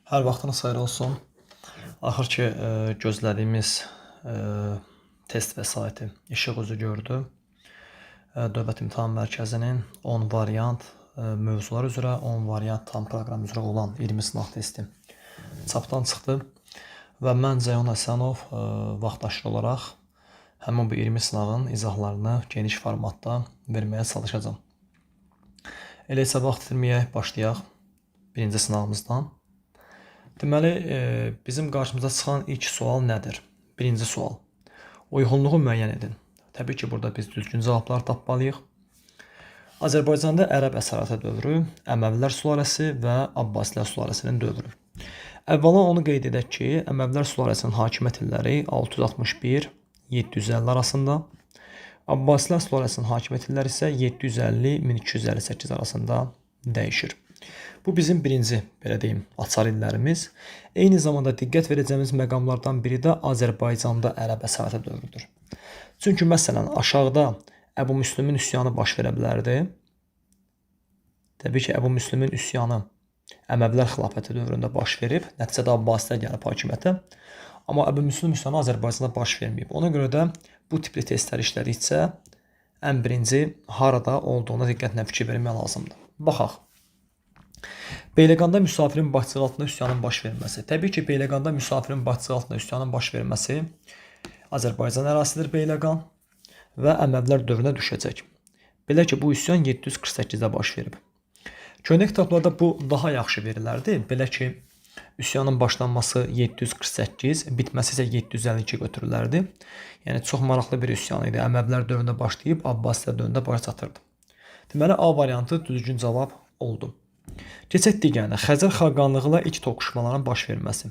Hər vaxtınız xeyir olsun. Axır ki, gözlədiyimiz test vəsaiti işıq üzü gördü. Dövlət İmtahan Mərkəzinin 10 variant mövzular üzrə, 10 variant tam proqram üzrə olan 20 sınaq testi çapdan çıxdı və mən Ceyhun Həsənov vaxtaşırı olaraq həmin bu 20 sınağın izahlarını geniş formatda verməyə çalışacağam. Elə isə vaxt itirməyək, başlayaq birinci sınağımızdan. Deməli, bizim qarşımıza çıxan ilk sual nədir? Birinci sual. Uyğunluğu müəyyən edin. Təbii ki, burada biz düzgün cavablar tapmalıyıq. Azərbaycanda Ərəb əsarəti dövrü, Əməvilər sülaləsi və Abbasilər sülaləsinin dövrü. Əvvəla onu qeyd edək ki, Əməvilər sülaləsinin hakimiyyət illəri 661-750 arasında, Abbasilər sülaləsinin hakimiyyət illəri isə 750-1258 arasında dəyişir. Bu bizim birinci, belə deyim, açar illərimiz. Eyni zamanda diqqət verəcəyimiz məqamlardan biri də Azərbaycanda Ərəb əsarəti dövrüdür. Çünki məsələn, aşağıda Əbu Müslümin üsyanı baş verə bilərdi. Təbii ki, Əbu Müslümin üsyanı Əməvilər xilafəti dövründə baş verib, nəticədə Abbasilər gəlib hakimiyyətə. Amma Əbu Müslüm üsyanı Azərbaycanda baş verməyib. Ona görə də bu tipli testlər işlədikcə ən birinci harada olduğuna diqqətlə fikir vermək lazımdır. Baxaq. Beyləqanda müsafirin başçılığı altında üsyanın baş verməsi. Təbii ki, Beyləqanda müsafirin başçılığı altında üsyanın baş verməsi Azərbaycan ərazisidir Beyləqan və Əməvilər dövrünə düşəcək. Belə ki, bu üsyan 748-də baş verib. Köhnə kitablarda bu daha yaxşı verilərdi. Belə ki, üsyanın başlanması 748, bitməsi isə 752 götürülərdi. Yəni, çox maraqlı bir üsyan idi. Əməvilər dövründə başlayıb, Abbasilər dövründə baş çatırdı. Deməli, A variantı düzgün cavab oldu. Keçək digərinə, Xəzər xaqanlığı ilə ilk toqquşmaların baş verməsi.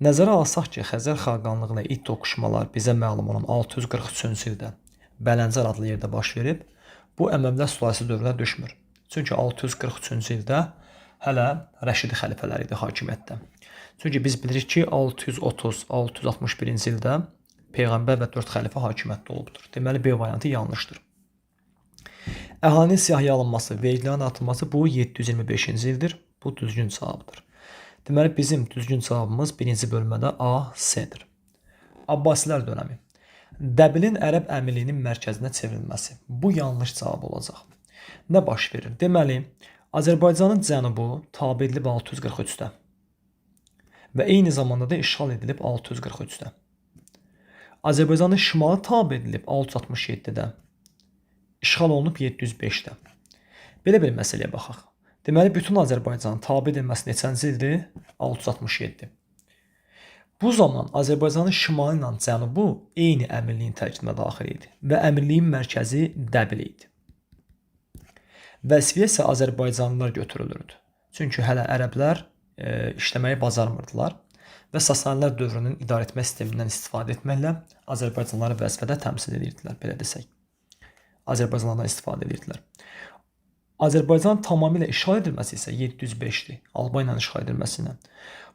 Nəzərə alsaq ki, Xəzər xaqanlığı ilə ilk toqquşmalar bizə məlum olan 643-cü ildə Bələncər adlı yerdə baş verib, bu Əməvilər sülaləsi dövrünə düşmür. Çünki 643-cü ildə hələ Rəşidi xəlifələri idi hakimiyyətdə. Çünki biz bilirik ki, 630-661-ci ildə Peyğəmbər və 4 xəlifə hakimiyyətdə olubdur. Deməli, B variantı yanlışdır. Əhalinin siyahıya alınması, vergilərin artırılması bu 725-ci ildir. Bu düzgün cavabdır. Deməli, bizim düzgün cavabımız birinci bölmədə A, C-dir. Abbasilər dönəmi. Dəbilin Ərəb əmirliyinin mərkəzinə çevrilməsi. Bu yanlış cavab olacaq. Nə baş verir? Deməli, Azərbaycanın cənubu tabe edilib 643-də və eyni zamanda da işğal edilib 643-də. Azərbaycanın şimalı tabe edilib 667-də. İşğal olunub 705-də. Belə bir məsələyə baxaq. Deməli, bütün Azərbaycanın tabe edilməsi neçənci ildir? 667. Bu zaman Azərbaycanın şimalı ilə cənubu eyni əmirliyin tərkibinə daxil idi və əmirliyin mərkəzi Dəbil idi. Vəzifəyə isə Azərbaycanlılar götürülürdü. Çünki hələ ərəblər işləməyi bacarmırdılar və Sasanilər dövrünün idarə etmə sistemindən istifadə etməklə Azərbaycanlıları vəzifədə təmsil edirdilər, belə desək. Azərbaycanlardan istifadə edirdilər. Azərbaycan tamamilə işğal edilməsi isə 705-dir, Albaniyanın işğal edilməsindən.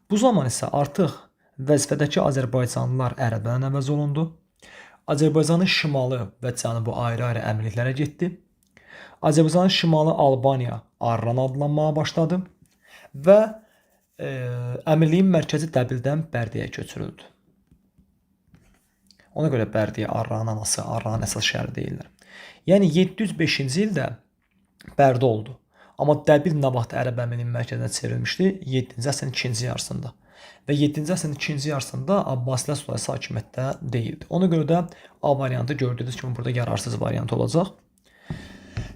Bu zaman isə artıq vəzifədəki Azərbaycanlılar ərəblərlə əvəz olundu. Azərbaycanın şimalı və cənubu ayrı-ayrı əmirliklərə getdi. Azərbaycanın şimalı Albaniya Arran adlanmağa başladı və əmirliyin mərkəzi Dəbildən Bərdəyə köçürüldü. Ona görə Bərdiyə Arranın anası, Arranın əsas şəhəri deyirlər. Yəni 705-ci ildə Bərdə oldu. Amma Dəbil nə vaxt Ərəb əmirliyinin mərkəzinə çevrilmişdi? 7-ci əsrin ikinci yarısında. Və 7-ci əsrin ikinci yarısında Abbasilər sülaləsi hakimiyyətdə deyildi. Ona görə də A variantı gördüyünüz kimi burada yararsız variant olacaq.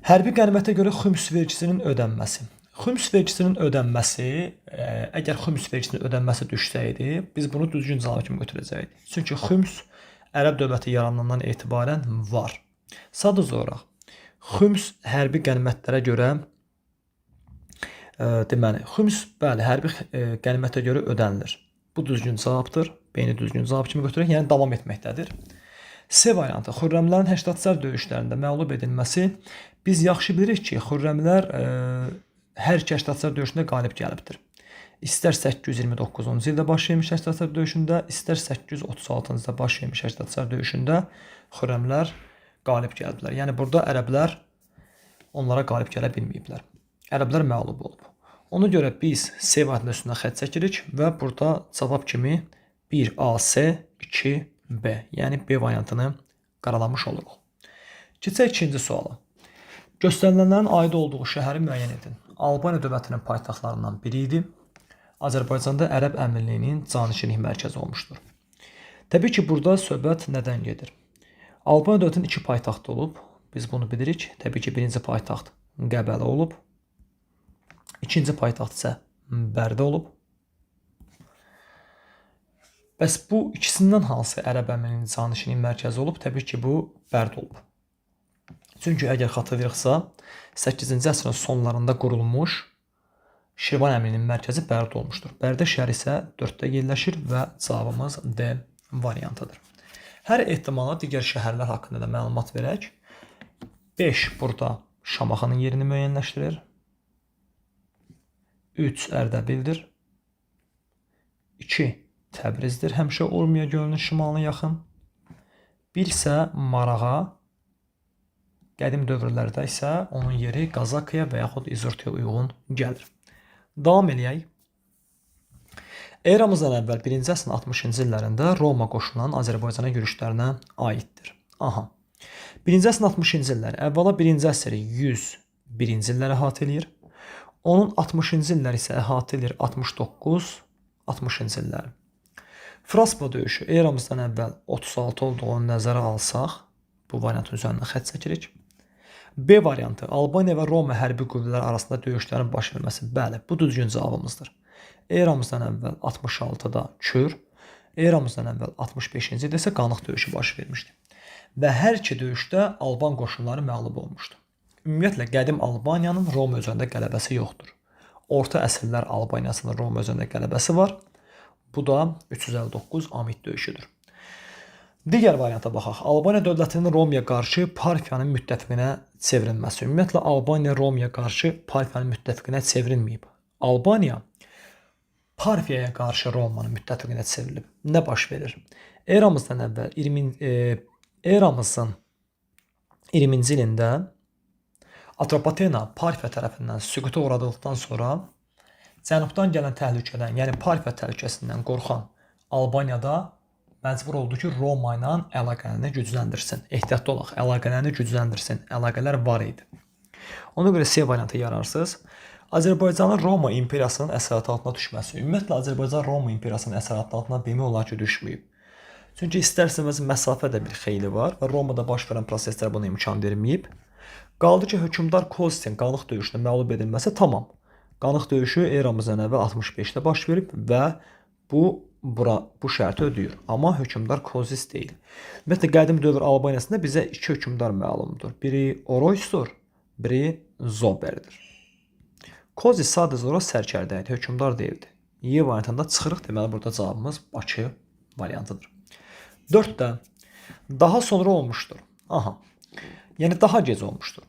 Hərbi qənimətə görə xüms vergisinin ödənməsi. Xüms vergisinin ödənməsi, əgər xüms vergisinin ödənməsi düşsəydi, biz bunu düzgün cavab kimi götürəcəkdik. Çünki xüms Ərəb dövləti yaranandan etibarən var. Sadəcə olaraq, xüms hərbi qənimətlərə görə, deməli, xüms, bəli, hərbi qənimətə görə ödənilir. Bu düzgün cavabdır. B-ni düzgün cavab kimi götürək, yəni davam etməkdədir. C variantı, Xürrəmlərin Həştadsər döyüşlərində məğlub edilməsi. Biz yaxşı bilirik ki, Xürrəmlər hər iki Həştadsər döyüşündə qalib gəlibdir. İstər 829-cu ildə baş vermiş Həştadsər döyüşündə, istər 836-cı ildə baş vermiş Həştadsər döyüşündə Xürrəmlər qalib gəliblər. Yəni, burada ərəblər onlara qalib gələ bilməyiblər. Ərəblər məğlub olub. Ona görə biz C variantının üstünə xətt çəkirik və burada cavab kimi 1AC, 2B, yəni B variantını qaralamış oluruq. Keçək ikinci suala. Göstərilənlərin aid olduğu şəhəri müəyyən edin. Albaniya dövlətinin paytaxtlarından biri idi. Azərbaycanda Ərəb Əmirliyinin canişinlik mərkəzi olmuşdur. Təbii ki, burada söhbət nədən gedir? Albaniya dövlətinin 2 paytaxtı olub. Biz bunu bilirik. Təbii ki, birinci paytaxt Qəbələ olub. İkinci paytaxt isə Bərdə olub. Bəs bu ikisindən hansı Ərəb Əmirliyinin canişinlik mərkəzi olub? Təbii ki, bu Bərdə olub. Çünki əgər xatırlayırıqsa, 8-ci əsrin sonlarında qurulmuş Şirvan Əmirliyinin mərkəzi Bərdə olmuşdur. Bərdə şəhəri isə 4-də yerləşir və cavabımız D variantıdır. Hər ehtimala digər şəhərlər haqqında da məlumat verək. 5 burada Şamaxının yerini müəyyənləşdirir. 3 Ərdəbildir. 2 Təbrizdir, həmişə Urmiya gölünün şimalına yaxın. 1 isə Marağa. Qədim dövrlərdə isə onun yeri Qazakıya və yaxud İzurtuya uyğun gəlir. Davam eləyək. Eramızdan əvvəl 1-ci əsrin 60-cı illərində Roma qoşulan Azərbaycana yürüşlərinə aiddir. Aha. 1-ci əsrin 60-cı illəri əvvəla 1-ci əsri 101-ci illəri əhatə eləyir. Onun 60-cı illəri isə əhatə eləyir 69-60-cı illəri. Fraspa döyüşü eramızdan əvvəl 36 olduğunu nəzərə alsaq, bu variantın üzərinə xətt çəkirik. B variantı Albaniya və Roma hərbi qüvvələri arasında döyüşlərin baş verməsi. Bəli, bu düzgün cavabımızdır. Eramızdan əvvəl 66-da Kür, eramızdan əvvəl 65-ci ildə isə Qanıq döyüşü baş vermişdi. Və hər iki döyüşdə Alban qoşunları məğlub olmuşdu. Ümumiyyətlə, qədim Albaniyanın Roma üzərində qələbəsi yoxdur. Orta əsrlər Albaniyasının Roma üzərində qələbəsi var. Bu da 359 Amid döyüşüdür. Digər varianta baxaq. Albaniya dövlətinin Romaya qarşı Parfiyanın müttəfiqinə çevrilməsi. Ümumiyyətlə, Albaniya Romaya qarşı Parfiyanın müttəfiqinə çevrilməyib. Albaniya Parfiyaya qarşı Romanın müttəfiqinə çevrilib. Nə baş verir? Eramızdan əvvəl eramızın 20-ci ilində Atropatena Parfiya tərəfindən süquta uğradıqdan sonra cənubdan gələn təhlükədən, yəni Parfiya təhlükəsindən qorxan Albaniyada məcbur oldu ki, Roma ilə əlaqələrini gücləndirsin. Ehtiyatlı olaq, əlaqələrini gücləndirsin. Əlaqələr var idi. Ona görə C variantı yararsız. Azərbaycanın Roma imperiyasının əsarəti altına düşməsi. Ümumiyyətlə, Azərbaycan Roma imperiyasının əsarəti altına demək olar ki, düşməyib. Çünki istərsəniz məsafədə bir xeyli var və Romada baş verən proseslər buna imkan verməyib. Qaldı ki, hökmdar Kozitin Qanıq döyüşündə məğlub edilməsi tamam. Qanıq döyüşü eramızdan əvvəl 65-də baş verib və bu şərti ödəyir. Amma hökmdar Kozis deyil. Ümumiyyətlə, qədim dövr Albaniyasında bizə 2 hökmdar məlumdur. Biri Oroysdur, biri Zoberdir. Kozis sadəcə olaraq sərkərdə idi, hökmdar deyildi. Y variantında çıxırıq, deməli burada cavabımız Bakı variantıdır. 4-də daha sonra olmuşdur. Aha. Yəni daha gec olmuşdur.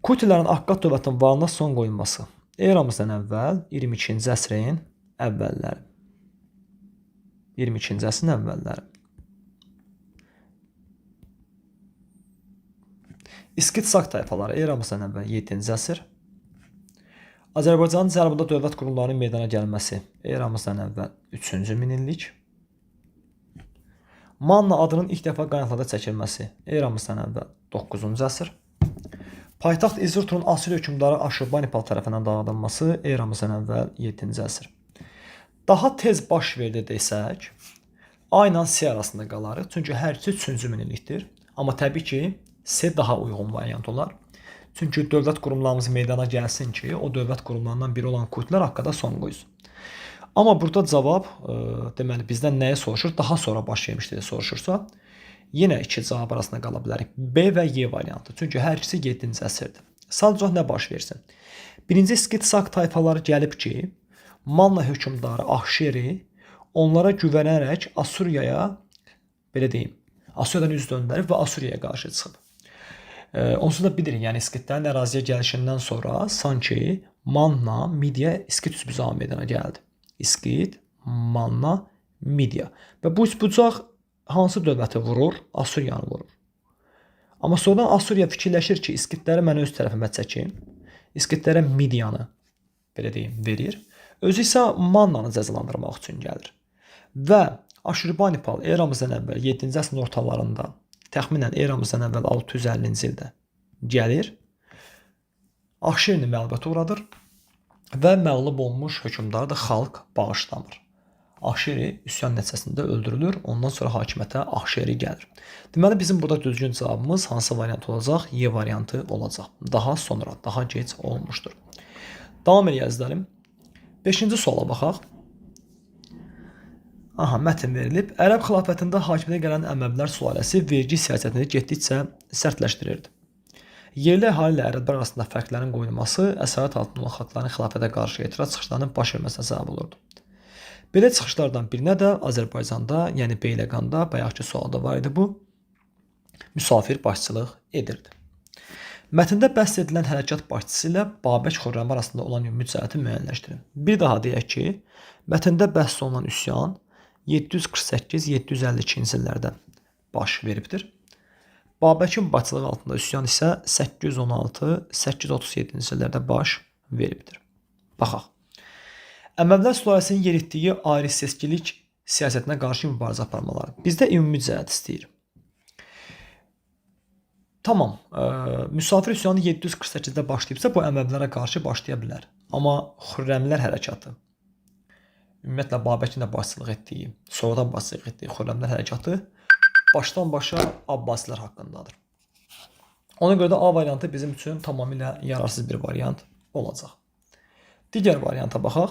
Kutilərin Akkad dövlətinin varlığına son qoyulması. Eramızdan əvvəl 22-ci əsrin əvvəlləri. 22-ci əsrin əvvəlləri. İskit Sak tayfaları eramızdan əvvəl 7-ci əsr. Azərbaycanın cənubunda dövlət qurumlarının meydana gəlməsi eramızdan əvvəl 3-cü minillik. Manna adının ilk dəfə qaynaqlarda çəkilməsi eramızdan əvvəl 9-cu əsr. Paytaxt İzurtunun Asur hökmdarı Aşurbanipal tərəfindən dağıdılması eramızdan əvvəl 7-ci əsr. Daha tez baş verdi desək, A ilə C arasında qalarıq. Çünki hər ikisi 3-cü minillikdir. Amma təbii ki, C daha uyğun variant olar. Çünki dövlət qurumlarımız meydana gəlsin ki, o dövlət qurumlarından biri olan Kutilər haqqında son qoysun. Amma burada cavab, deməli, bizdən nəyi soruşur? Daha sonra baş vermişdir deyə soruşursa, yenə iki cavab arasında qala bilərik. B və Y variantı. Çünki hər ikisi 7-ci əsrdir. Sadəcə nə baş versin? Birinci İskit Sak tayfaları gəlib ki, Manna hökmdarı Ahşeri onlara güvənərək Asuriyaya, belə deyim, Asuriyadan üz döndərib və Asuriyaya qarşı çıxıb. Onsuz da bilirik, yəni İskitlərin əraziyə gəlişindən sonra sanki Manna, Midiya, İskit üsbucağı meydana gəldi. İskit, Manna, Midiya. Və bu üsbucaq hansı dövləti vurur? Asuriyanı vurur. Amma sonradan Asuriya fikirləşir ki, İskitləri mən öz tərəfimə çəkim. İskitlərə Midiyanı belə deyim, verir. Özü isə Mannanı cəzalandırmaq üçün gəlir. Və Aşurbanipal eramızdan əvvəl 7-ci əsrin ortalarında, təxminən eramızdan əvvəl 650-ci ildə gəlir. Ahşerini məğlubiyyətə uğradır və məğlub olmuş hökmdarı da xalq bağışlamır. Ahşeri üsyan nəticəsində öldürülür. Ondan sonra hakimiyyətə Ahşeri gəlir. Deməli, bizim burada düzgün cavabımız hansı variant olacaq? Y variantı olacaq. Daha sonra, daha gec olmuşdur. Davam edək əzizlərim. 5-ci suala baxaq. Mətn verilib. Ərəb xilafətində hakimiyyətə gələn Əməvilər sülaləsi vergi siyasətini getdikcə sərtləşdirirdi. Yerli əhali ilə ərəblər arasında fərqlərin qoyulması əsarət altında olan xalqların xilafətə qarşı etiraz çıxışlarının baş verməsinə səbəb olurdu. Belə çıxışlardan birinə də Azərbaycanda, yəni Beyləqanda, bayaqki sualda var idi bu, müsafir başçılıq edirdi. Mətndə bəhs edilən hərəkat başçısı ilə Babək Xürrəm arasında olan ümumi cəhəti müəyyənləşdirin. Bir daha deyək ki, mətndə bəhs olunan üsyan 748-752-ci illərdə baş veribdir. Babəkin başçılığı altında üsyan isə 816-837-ci illərdə baş veribdir. Baxaq. Əməvilər sülaləsinin yeritdiyi ayrı-seçkilik siyasətinə qarşı mübarizə aparmaları. Bizdə ümumi cəhət istəyir. Tamam, müsafir üsyanı 748-də başlayıbsa, bu Əməvilərə qarşı başlaya bilər. Amma Xürrəmlər hərəkatı, ümumiyyətlə Babəkin də başçılıq etdiyi, sonradan başçılıq etdiyi Xürrəmlər hərəkatı başdan başa Abbasilər haqqındadır. Ona görə də A variantı bizim üçün tamamilə yararsız bir variant olacaq. Digər varianta baxaq.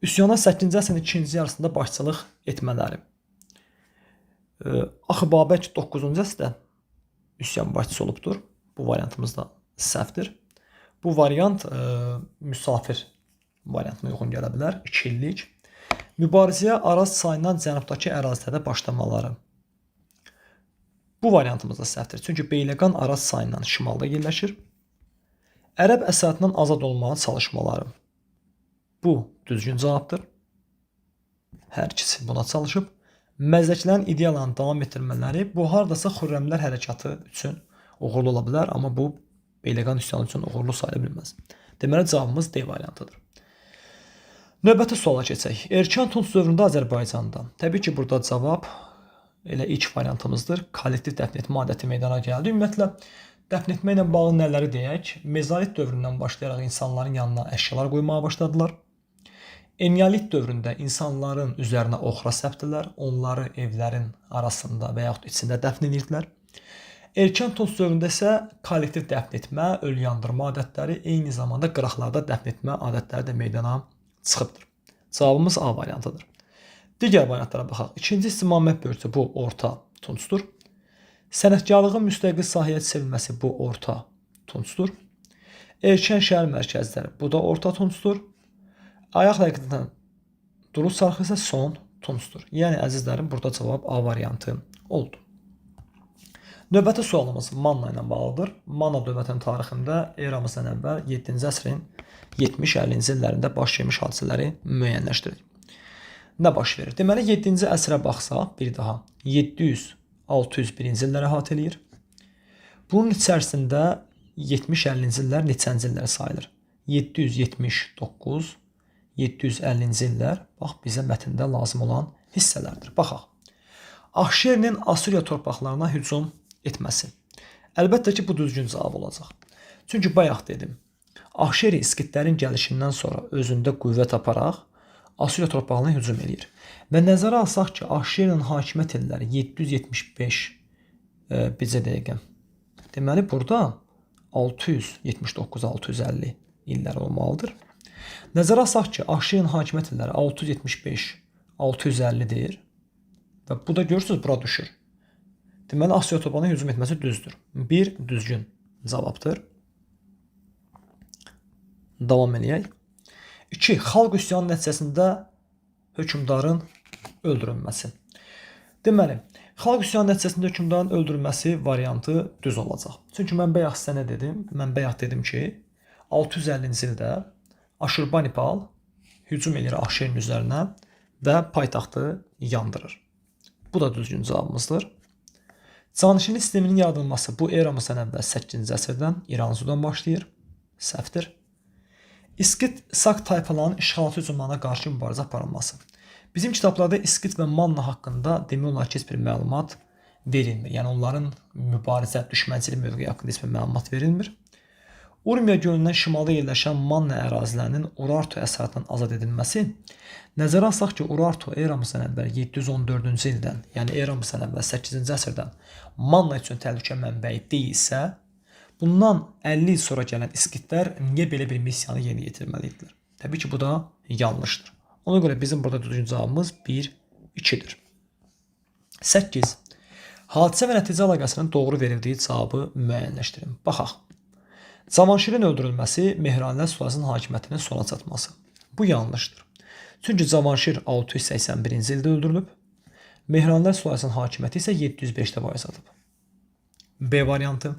Üsyana 8-ci əsrin ikinci yarısında başçılıq etmələri. Axı Babək 9-cu əsrdə üsyan başçısı olubdur. Bu variantımız da səhvdir. Bu variant müsafir variantına uyğun gələ bilər. 2 illik. Mübarizəyə Araz çayından cənubdakı ərazilərdə başlamaları. Bu variantımız da səhvdir. Çünki Beyləqan Araz çayından şimalda yerləşir. Ərəb əsarətindən azad olmağa çalışmaları. Bu düzgün cavabdır. Hər ikisi buna çalışıb. Məzdəkilərin ideyalarını davam etdirmələri bu hardasa Xürrəmlər hərəkatı üçün uğurlu ola bilər, amma bu Beyləqan üsyanı üçün uğurlu sayıla bilməz. Deməli cavabımız D variantıdır. Növbəti suala keçək. Erkən Tunc dövründə Azərbaycanda. Təbii ki, burada cavab elə ilk variantımızdır. Kollektiv dəfn etmə adəti meydana gəldi. Ümumiyyətlə dəfn etmə ilə bağlı nələri deyək? Mezolit dövründən başlayaraq insanların yanına əşyalar qoymağa başladılar. Eneolit dövründə insanların üzərinə oxra səpdilər, onları evlərin arasında və yaxud içində dəfn edirdilər. Erkən Tunc dövründə isə kollektiv dəfn etmə, ölü yandırma adətləri, eyni zamanda qıraqlarda dəfn etmə adətləri də meydana çıxıbdır. Cavabımız A variantıdır. Digər variantlara baxaq. İkinci istimamət bölgüsü bu Orta Tuncdur. Sənətkarlığın müstəqil sahəyə çevrilməsi bu Orta Tuncdur. Erkən şəhər mərkəzləri bu da Orta Tuncdur. Ayaq hərəkətindən duruş sarxı isə son Tuncdur. Yəni əzizlərim, burada cavab A variantı oldu. Növbəti sualımız Manna ilə bağlıdır. Manna dövlətinin tarixində eramızdan əvvəl 7-ci əsrin 70-50-ci illərində baş vermiş hadisələri müəyyənləşdirir. Nə baş verir? Deməli 7-ci əsrə baxsaq, bir daha 700-601-ci illəri əhatə eləyir. Bunun içərisində 70-50-ci illər neçənci illər sayılır? 779 750-ci illər, bax, bizə mətndə lazım olan hissələrdir. Baxaq. Ahşerinin Asuriya torpaqlarına hücum etməsi. Əlbəttə ki, bu düzgün cavab olacaq. Çünki bayaq dedim, Ahşeri İskitlərin gəlişindən sonra özündə qüvvət taparaq Asuriya torpaqlarına hücum edir. Və nəzərə alsaq ki, Ahşerinin hakimiyyət illəri 775 bizə dəqiqə. Deməli, burada 679-650 illər olmalıdır. Nəzərə alsaq ki, Ahşerin hakimiyyət illəri 675-650-dir və bu da görürsünüz, bura düşür. Deməli, Asuriya torpağına hücum etməsi düzdür. Bir, düzgün cavabdır. Davam eləyək. 2. Xalq üsyanı nəticəsində hökmdarın öldürülməsi. Deməli, xalq üsyanı nəticəsində hökmdarın öldürülməsi variantı düz olacaq. Çünki mən bayaq sizə nə dedim? Mən bayaq dedim ki, 650-ci ildə Aşurbanipal hücum edir Ahşerin üzərinə və paytaxtı yandırır. Bu da düzgün cavabımızdır. Canişinlik sisteminin yaradılması bu eramızdan əvvəl 8-ci əsrdən İranzudan başlayır. Səhvdir. İskit Sak tayfalarının işğalçı hücumlarına qarşı mübarizə aparılması. Bizim kitablarda İskit və Manna haqqında demək olar ki, heç bir məlumat verilmir. Yəni onların mübarizə, düşmənçilik mövqeyi haqqında heç bir məlumat verilmir. Urmiya gölündən şimalda yerləşən Manna ərazilərinin Urartu əsarətdən azad edilməsi nəzərə alsaq ki, Urartu eramızdan əvvəl 714-cü ildən, yəni eramızdan əvvəl 8-ci əsrdən Manna üçün təhlükə mənbəyi deyilsə, bundan 50 il sonra gələn İskitlər niyə belə bir missiyanı yerinə yetirməlidirlər? Təbii ki, bu da yanlışdır. Ona görə bizim burada düzgün cavabımız 1, 2-dir. 8. Hadisə və nəticə əlaqəsinin doğru verildiyi cavabı müəyyənləşdirin. Baxaq. Cavanşirin öldürülməsi Mehranilər sülaləsinin hakimiyyətinin sona çatması. Bu yanlışdır. Çünki Cavanşir 681-ci ildə öldürülüb, Mehranilər sülaləsinin hakimiyyəti isə 705-də vayı satıb. B variantı.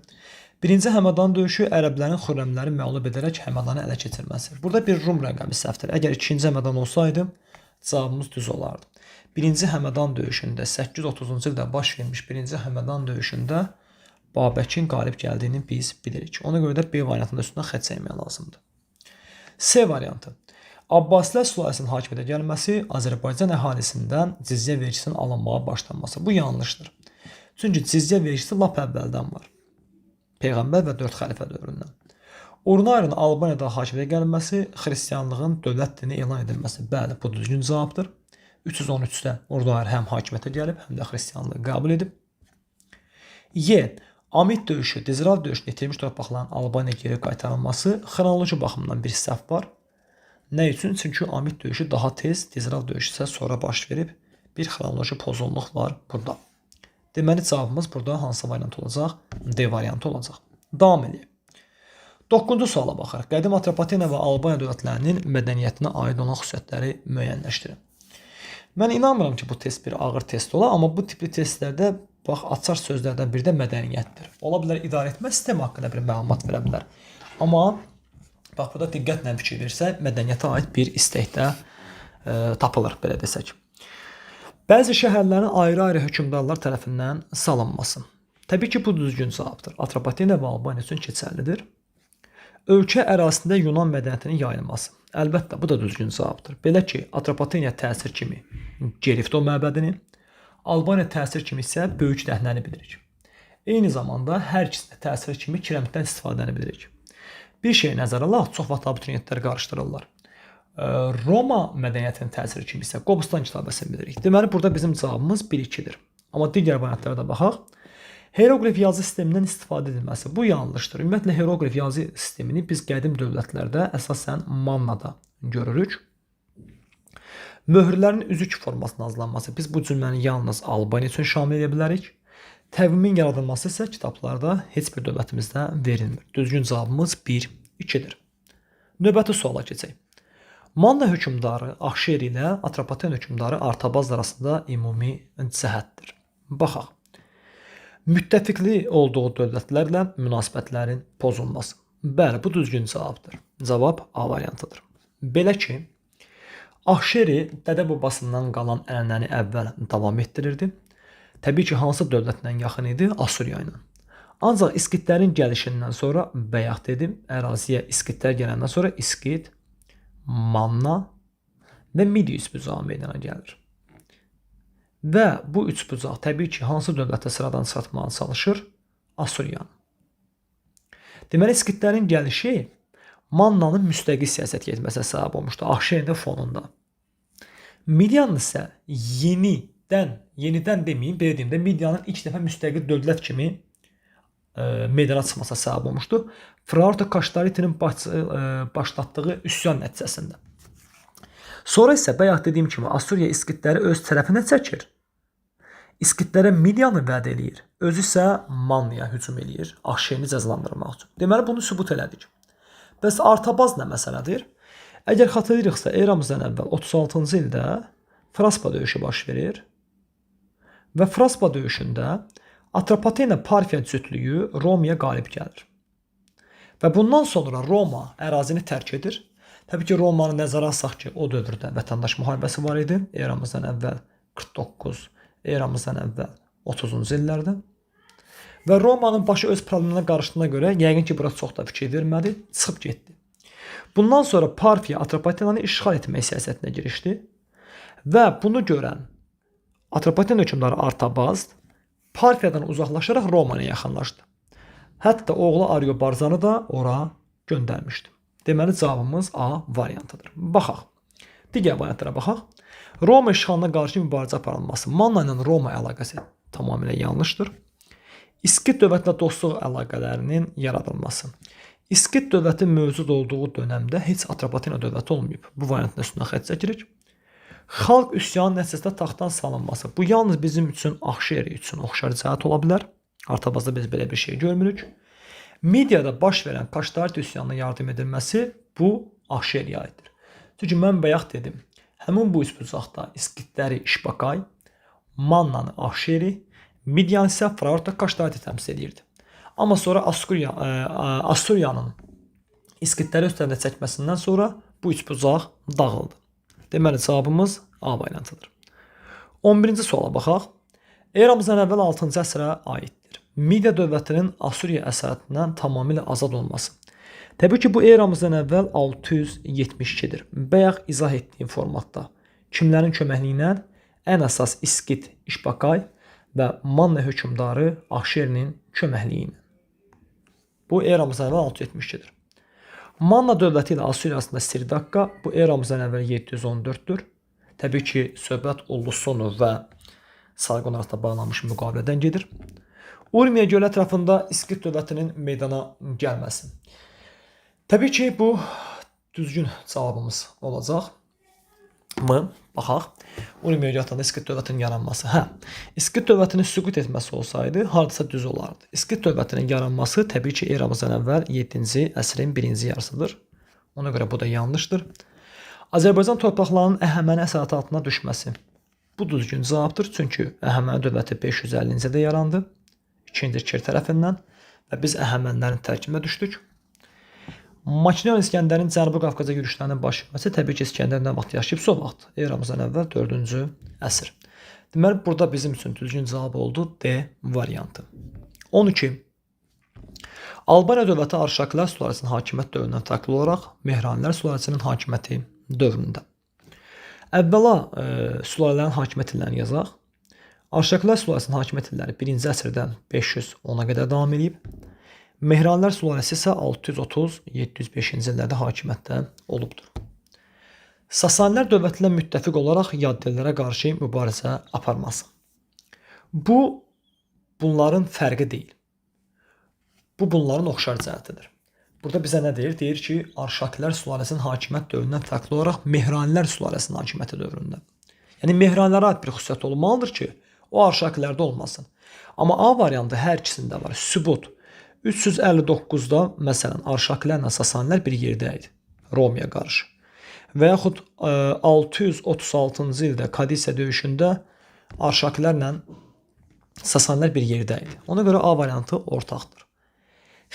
Birinci Həmədan döyüşü ərəblərin xürrəmləri məğlub edərək Həmədanı ələ keçirməsi. Burada bir Rum rəqəmi səhvdir. Əgər ikinci Həmədan olsaydı, cavabımız düz olardı. Birinci Həmədan döyüşündə 830-cu ildə baş vermiş birinci Həmədan döyüşündə Babəkin qalib gəldiyini biz bilirik. Ona görə də B variantında üstündən xətt çəkmək lazımdır. C variantı. Abbasilər sülaləsinin hakimiyyətə gəlməsi Azərbaycan əhalisindən cizyə vergisinin alınmağa başlanması. Bu yanlışdır. Çünki cizyə vergisi lap əvvəldən var. Peyğəmbər və 4 xəlifə dövründən. Urnayrın Albaniyada hakimiyyətə gəlməsi, xristianlığın dövlət dini elan edilməsi. Bəli, bu düzgün cavabdır. 313-də Urnayr həm hakimiyyətə gəlib, həm də xristianlığı qəbul edib. Y. Amit döyüşü, Dizral döyüşünü itirmiş torpaqların Albaniyaya geri qaytarılması xronoloji baxımdan bir səhv var. Nə üçün? Çünki Amit döyüşü daha tez, Dizral döyüşü isə sonra baş verib. Bir xronoloji pozğunluq var burada. Deməli, cavabımız burada hansı variant olacaq? D variantı olacaq. Davam edək. 9-cu suala baxarıq. Qədim Atropatena və Albaniya dövlətlərinin mədəniyyətinə aid olan xüsusiyyətləri müəyyənləşdirin. Mən inanmıram ki, bu test bir ağır test ola, amma bu tipli testlərdə bax, açar sözlərdən biri də mədəniyyətdir. Ola bilər idarə etmə sistemi haqqında bir məlumat verə bilər. Amma bax, burada diqqətlə fikir versək, mədəniyyətə aid bir istəkdə tapılır, belə desək. Bəzi şəhərlərin ayrı-ayrı hökmdarlar tərəfindən salınması. Təbii ki, bu düzgün cavabdır. Atropatena və Albaniya üçün keçərlidir. Ölkə ərazisində Yunan mədəniyyətinin yayılması. Əlbəttə, bu da düzgün cavabdır. Belə ki, Atropatena təsir kimi Gerifto məbədini, Albaniya təsir kimi isə Böyük Dəhnəni bilirik. Eyni zamanda hər ikisində təsir kimi kirəmitdən istifadəni bilirik. Bir şey nəzərə alaq, çox vaxt abituriyentlər qarışdırırlar. Roma mədəniyyətinin təsiri kimi isə Qobustan kitabəsini bilirik. Deməli, burada bizim cavabımız 1-2-dir. Amma digər variantlara da baxaq. Heroqlif yazı sistemindən istifadə edilməsi. Bu yanlışdır. Ümumiyyətlə, heroqlif yazı sistemini biz qədim dövlətlərdə əsasən Mannada görürük. Möhürlərin üzük formasına hazırlanması. Biz bu cümləni yalnız Albaniya üçün şamil edə bilərik. Təqvimin yaradılması isə kitablarda heç bir dövlətimizdə verilmir. Düzgün cavabımız 1-2-dir. Növbəti suala keçək. Manna hökmdarı Axşeri ilə Atropatena hökmdarı Artabaz arasında ümumi cəhətdir. Baxaq. Müttəfiqli olduğu dövlətlərlə münasibətlərin pozulması. Bəli, bu düzgün cavabdır. Cavab A variantıdır. Belə ki, Axşeri dədə babasından qalan ənənəni əvvəl davam etdirirdi. Təbii ki, hansı dövlətlə yaxın idi? Assuriya ilə. Ancaq İskitlərin gəlişindən sonra bayaq dedim, əraziyə İskitlər gələndən sonra İskit, Manna və Midiya üçbucağı meydana gəlir. Və bu üçbucaq təbii ki, hansı dövlətə sıradan çıxartmağa çalışır? Assuriyanı. Deməli, İskitlərin gəlişi Mannanın müstəqil siyasət getməsinə səbəb olmuşdu. Axşerin də fonunda. Midiyanın isə yenidən deməyim, belə deyim də, Midiyanın ilk dəfə müstəqil dövlət kimi meydana çıxmasına səbəb olmuşdu. Fraorta Kaştaritinin başlatdığı üsyan nəticəsində. Sonra isə bayaq dediyim kimi Assuriya İskitləri öz tərəfinə çəkir. İskitlərə Midiyanı vəd eləyir. Özü isə Mannaya hücum eləyir, Axşerini cəzalandırmaq üçün. Deməli, bunu sübut elədik. Bəs Artabaz nə məsələdir? Əgər xatırlayırıqsa, eramızdan əvvəl 36-cı ildə Fraspa döyüşü baş verir və Fraspa döyüşündə Atropatena Parfiya cütlüyü Romaya qalib gəlir. Və bundan sonra Roma ərazini tərk edir. Təbii ki, Romanı nəzərə alsaq ki, o dövrdə vətəndaş müharibəsi var idi. Eramızdan əvvəl 49, eramızdan əvvəl 30-cu illərdə. Və Romanın başı öz probleminə qarışdığına görə, yəqin ki, bura çox da fikir vermədi, çıxıb getdi. Bundan sonra Parfiya Atropatenanı işğal etmək siyasətinə girişdi və bunu görən Atropaten hökmdarı Artabazd Parfiyadan uzaqlaşaraq Romaya yaxınlaşdı. Hətta oğlu Ariobarzanı da ora göndərmişdi. Deməli cavabımız A variantıdır. Baxaq. Digər variantlara baxaq. Roma işğalına qarşı mübarizə aparılması. Manna ilə Roma əlaqəsi tamamilə yanlışdır. İskit dövlətlə dostluq əlaqələrinin yaradılması. İskit dövləti mövcud olduğu dönəmdə heç Atropatena dövləti olmayıb. Bu variantın üstünə xətt çəkirik. Xalq üsyanının nəticəsində taxtdan salınması. Bu yalnız bizim üçün Axşeri üçün oxşar cəhət ola bilər. Artabazda biz belə bir şey görmürük. Mediada baş verən Kaştarit üsyanına yardım edilməsi bu Axşeriyə aiddir. Çünki mən bayaq dedim, həmin bu üsbucaqda İskitləri İşbakay, Mannanı Axşeri, Midyan isə Fraorta Kaştariti təmsil edirdi. Amma sonra Assuriyanın İskitləri üstlərində çəkməsindən sonra bu üçbucaq dağıldı. Deməli cavabımız A variantıdır. 11-ci suala baxaq. Eramızdan əvvəl 6-cı əsrə aiddir. Midiya dövlətinin Assuriya əsarətindən tamamilə azad olması. Təbii ki, bu eramızdan əvvəl 672-dir. Bayaq izah etdiyim formatda kimlərin köməkliyi ilə? Ən əsas İskit İşbakay və Manna hökmdarı Axşerinin köməkliyi ilə. Bu eramızdan əvvəl 672-dir. Manna dövləti ilə Assuriya arasında Sirdaqqa bu eramızdan əvvəl 714-dür. Təbii ki, söhbət Ullusunu və Sarqon arasında bağlanmış müqavilədən gedir. Urmiya göl ətrafında İskit dövlətinin meydana gəlməsi. Təbii ki, bu düzgün cavabımız olacaq mı? Baxaq. Urmiya göl ətrafında İskit dövlətinin yaranması. İskit dövlətinin süqut etməsi olsaydı, hardasa düz olardı. İskit dövlətinin yaranması təbii ki, eramızdan əvvəl 7-ci əsrin 1-ci yarısıdır. Ona görə bu da yanlışdır. Azərbaycan torpaqlarının Əhəməni əsarəti altına düşməsi. Bu düzgün cavabdır, çünki Əhəməni dövləti 550-ci ildə yarandı. 2-ci Kir tərəfindən və biz Əhəmənilərin tərkibinə düşdük. Makedoniya İskəndərin Cənubi Qafqaza yürüşlərinin baş verməsi təbii ki, İskəndər nə vaxt yaşayıbsa o vaxt. Eramızdan əvvəl 4-cü əsr. Deməli, burada bizim üçün düzgün cavab oldu D variantı. 12. Albaniya dövləti Arşakilər sülaləsinin hakimiyyət dövründən fərqli olaraq Mehranilər sülaləsinin hakimiyyəti dövründə. Əvvəla sülalələrin hakimiyyət illərini yazaq. Arşakilər sülaləsinin hakimiyyət illəri 1-ci əsrdən 510-a qədər davam edib. Mehranilər sülaləsi isə 630-705-ci illərdə hakimiyyətdə olubdur. Sasanilər dövləti ilə müttəfiq olaraq Yaddillərə qarşı mübarizə aparması. Bu, bunların fərqi deyil. Bu, bunların oxşar cəhətidir. Burada bizə nə deyir? Deyir ki, Arşakilər sülaləsinin hakimiyyət dövründən fərqli olaraq Mehranilər sülaləsinin hakimiyyəti dövründə. Yəni, Mehranlərə aid bir xüsusiyyət olmalıdır ki, o Arşakilərdə olmasın. Amma A variantı hər ikisində var. Sübut. 359-da, məsələn, Arşakilərlə Sasanilər bir yerdə idi, Romaya qarşı. Və yaxud 636-cı ildə Kadisiya döyüşündə Arşakilərlə Sasanilər bir yerdə idi. Ona görə A variantı ortaqdır.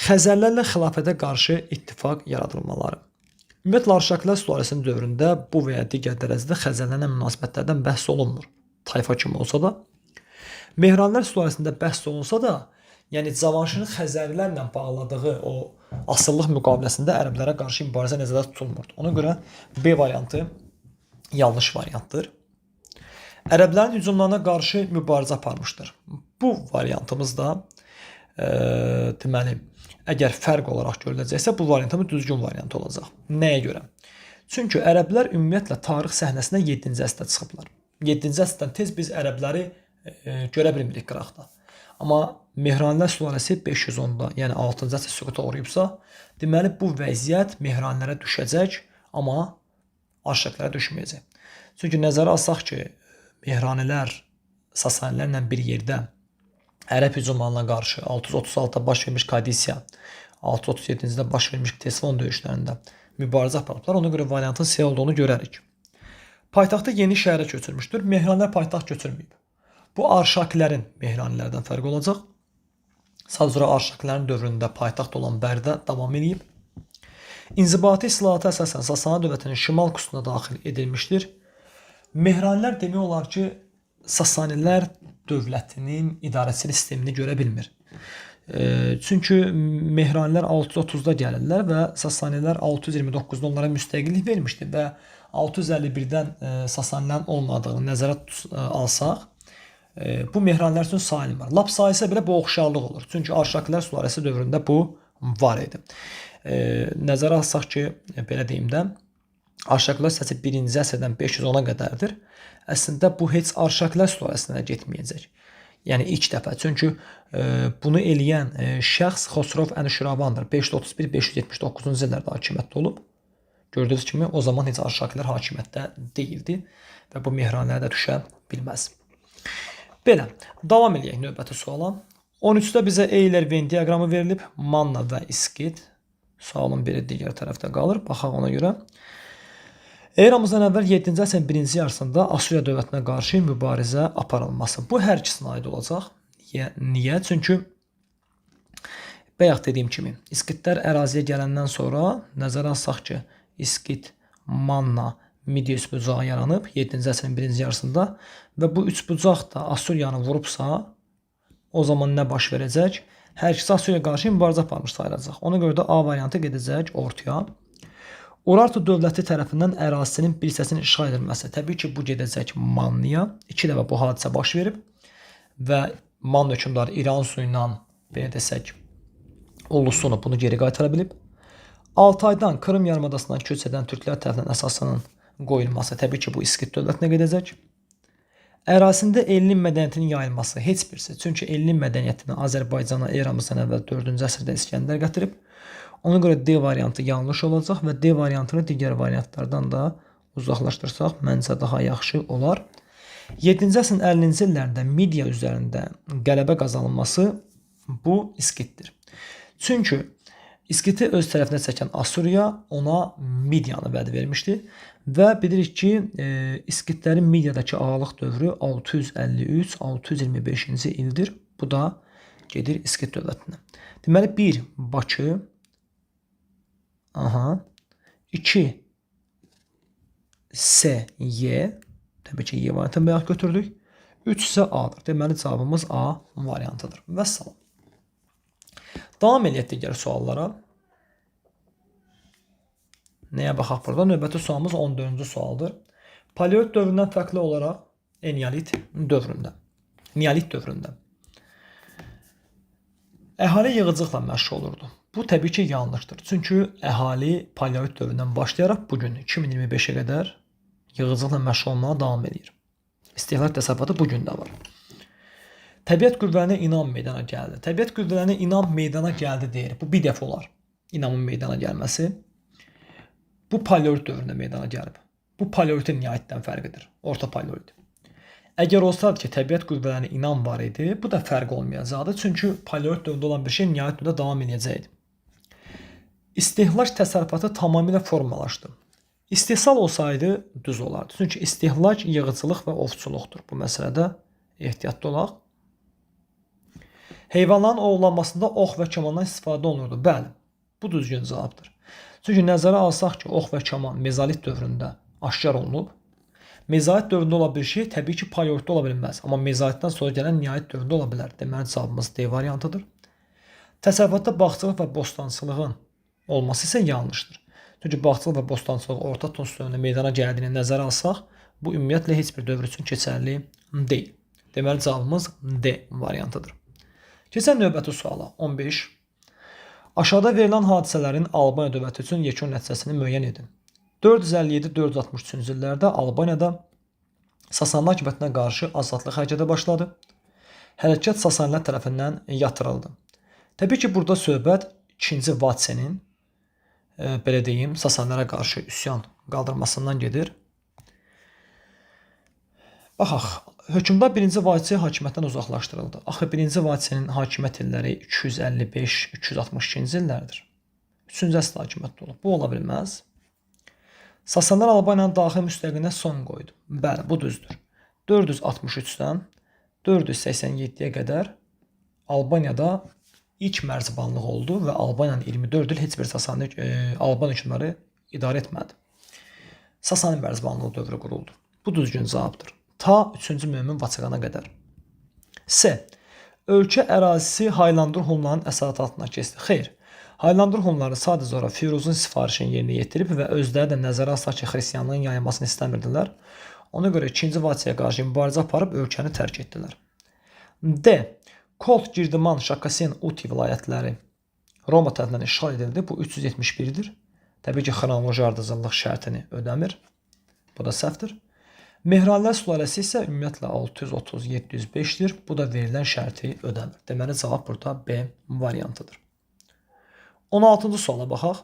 Xəzərlərlə xilafətə qarşı ittifaq yaradılmaları. Ümumiyyətlə, Arşakilər sülaləsinin dövründə bu və ya digər dərəcədə Xəzərlərlə münasibətlərdən bəhs olunmur. Tayfa kimi olsa da. Mehranilər sülaləsində bəhs olunsa da, yəni Cavanşirin Xəzərilərlə bağladığı o asıllıq müqaviləsində ərəblərə qarşı mübarizə nəzərdə tutulmurdu. Ona görə B variantı yanlış variantdır. Ərəblərin hücumlarına qarşı mübarizə aparmışdır. Bu variantımız da deməli, əgər fərq olaraq görüləcəksə, bu variantımız düzgün variant olacaq. Nəyə görə? Çünki ərəblər ümumiyyətlə tarix səhnəsinə 7-ci əsrdə çıxıblar. 7-ci əsrdən tez biz ərəbləri görə bilmirik qıraqda. Amma Mehranilər sülaləsi 510-da, yəni 6-cı əsr süquta uğrayıbsa, deməli bu vəziyyət Mehranilərə düşəcək, amma Arşaklərə düşməyəcək. Çünki nəzərə alsaq ki, Mehranilər Sasanilərlə bir yerdə ərəb hücumlarına qarşı 636-da baş vermiş Kadisiya, 637-də baş vermiş Tesfon döyüşlərində mübarizə aparıblar. Ona görə variantın C olduğunu görərik. Paytaxtı yeni şəhərə köçürmüşdür. Mehranilər paytaxt köçürməyib. Bu Arşakilərin Mehranilərdən fərqi olacaq. Sadəcə Arşakilərin dövründə paytaxt olan Bərdə davam edib. İnzibati islahata əsasən Sasani dövlətinin şimal qüsmuna daxil edilmişdir. Mehranilər demək olar ki, Sasanilər dövlətinin idarəçilik sistemini görə bilmir. Çünki Mehranilər 630-da gəlirlər və Sasanilər 629-da onlara müstəqillik vermişdi və 651-dən Sasanilərin olmadığını nəzərə alsaq, bu Mehranilər üçün sayılmır. Lap sayılsa belə bu oxşarlıq olur. Çünki Arşakilər sülaləsi dövründə bu var idi. Nəzərə alsaq ki, belə deyim də, Arşakilər səsi 1-ci əsrdən 510-a qədərdir. Əslində bu heç Arşakilər sülaləsinə getməyəcək. Yəni ilk dəfə. Çünki bunu eləyən şəxs Xosrov Ənuşiravandır. 531-579-cu illərdə hakimiyyətdə olub. Gördüyünüz kimi o zaman heç Arşakilər hakimiyyətdə deyildi və bu Mehranlərə də düşə bilməz. Belə, davam edək növbəti suala. 13-də bizə Euler-Venn diaqramı verilib. Manna və İskit. Sualın biri digər tərəfdə qalır. Baxaq ona görə. Eramızdan əvvəl 7-ci əsrin birinci yarısında Asuriya dövlətinə qarşı mübarizə aparılması. Bu hər ikisinə aid olacaq. Niyə? Çünki bayaq dediyim kimi, İskitlər əraziyə gələndən sonra nəzərə alsaq ki, İskit, Manna, Midiya üçbucağı yaranıb 7-ci əsrin birinci yarısında və bu üçbucaq da Asuriyanı vurubsa, o zaman nə baş verəcək? Hər ikisi Asuriya qarşı mübarizə aparmış sayılacaq. Ona görə də A variantı gedəcək ortaya. Urartu dövləti tərəfindən ərazisinin bir hissəsinin işğal edilməsi. Təbii ki, bu gedəcək Mannaya. 2 dəfə bu hadisə baş verib və Manna hökmdarı İran su ilə, belə desək, Ullusunu bunu geri qaytara bilib. Altaydan Krım yarımadasından köç edən türklər tərəfindən əsasının qoyulması. Təbii ki, bu İskit dövlətinə gedəcək. Ərazisində elmin mədəniyyətinin yayılması heç birisi. Çünki elmin mədəniyyətini Azərbaycana eramızdan əvvəl 4-cü əsrdə İskəndər gətirib. Ona görə D variantı yanlış olacaq və D variantını digər variantlardan da uzaqlaşdırsaq məncə daha yaxşı olar. 7-ci əsrin 50-ci illərdə Midiya üzərində qələbə qazanılması bu İskitdir. Çünki İskiti öz tərəfinə çəkən Asuriya ona Midiyanı vəd vermişdi və bilirik ki, İskitlərin Midiyadakı ağalıq dövrü 653-625-ci ildir. Bu da gedir İskit dövlətinə. Deməli 1 Bakı, 2 S, Y. Təbii ki, Y variantını bayaq götürdük. 3 isə A-dır. Deməli, cavabımız A variantıdır. Vəssalam. Davam edək digər suallara. Nəyə baxaq burada? Növbəti sualımız 14-cü sualdır. Paleolit dövründən fərqli olaraq Neolit dövründə əhali yığıcılıqla məşğul olurdu. Bu təbii ki, yanlışdır. Çünki əhali Paleolit dövründən başlayaraq bugün 2025-ə qədər yığıcılıqla məşğul olmağa davam edir. İstehlak təsərrüfatı bugün də var. Təbiət qüvvələrinə inam meydana gəldi. Təbiət qüvvələrinə inam meydana gəldi deyir. Bu bir dəfə olar. İnamın meydana gəlməsi. Bu Paleolit dövründə meydana gəlib. Bu Paleolitin nihayətdən fərqidir. Orta Paleolit. Əgər olsaydı ki, təbiət qüvvələrinə inam var idi, bu da fərq olmayacaqdı. Çünki Paleolit dövründə olan bir şey nihayət dövründə davam edəcəkdi. İstehlak təsərrüfatı tamamilə formalaşdı. İstehsal olsaydı düz olardı. Çünki istehlak yığıcılıq və ovçuluqdur. Bu məsələdə ehtiyatlı olaq. Heyvanların ovlanmasında ox və kamandan istifadə olunurdu. Bəli, bu düzgün cavabdır. Çünki nəzərə alsaq ki, ox və kaman mezolit dövründə aşkar olunub. Mezolit dövründə olan bir şey təbii ki, Paleolitdə ola bilməz. Amma mezolitdən sonra gələn nihayət dövründə ola bilər. Deməli, cavabımız D variantıdır. Təsərrüfatda bağçılıq və bostançılığın olması isə yanlışdır. Çünki bağçılıq və bostançılıq Orta Tunc dövründə meydana gəldiyini nəzərə alsaq, bu ümumiyyətlə heç bir dövr üçün keçərli deyil. Deməli, cavabımız D variantıdır. Keçən növbəti suala 15. Aşağıda verilən hadisələrin Albaniya dövləti üçün yekun nəticəsini müəyyən edin. 457-463-cü illərdə Albaniyada Sasanilər hakimiyyətinə qarşı azadlıq hərəkəti başladı. Hərəkat Sasanilər tərəfindən yatırıldı. Təbii ki, burada söhbət 2-ci Vatsenin, belə deyim, Sasanlərə qarşı üsyan qaldırmasından gedir. Baxaq, hökmdar 1-ci Vatse hakimiyyətdən uzaqlaşdırıldı. Axı 1-ci Vatsenin hakimiyyət illəri 255-262-ci illərdir. 3-cü əsrdə hakimiyyətdə olub. Bu ola bilməz. Sasanlar Albaniyanın daxili müstəqiliyinə son qoydu. Bəli, bu düzdür. 463-dən 487-yə qədər Albaniyada ilk mərzbanlıq oldu və Albaniyanın 24 il heç bir Sasani Alban hökmdarı idarə etmədi. Sasani mərzbanlığı dövrü quruldu. Bu düzgün cavabdır. Ta 3-cü Mömin Vaçaqana qədər. S. ölkə ərazisi Haylandur Hunların əsarəti altına keçdi. Xeyr. Haylandur Hunları sadəcə olaraq Firuzun sifarişini yerinə yetirib və özləri də nəzərə alsaq ki, xristianlığın yayılmasını istəmirdilər. Ona görə 2-ci Vatiyə qarşı mübarizə aparıb ölkəni tərk etdilər. D. Kolt, Girdiman, Şakasen, Uti vilayətləri Roma tərəfindən işğal edildi. Bu 371-dir. Təbii ki, xronoloji ardıcıllıq şərtini ödəmir. Bu da səhvdir. Mehranilər sülaləsi isə ümumiyyətlə 630-705-dir. Bu da verilən şərti ödəmir. Deməli, cavab burada B variantıdır. 16-cı suala baxaq.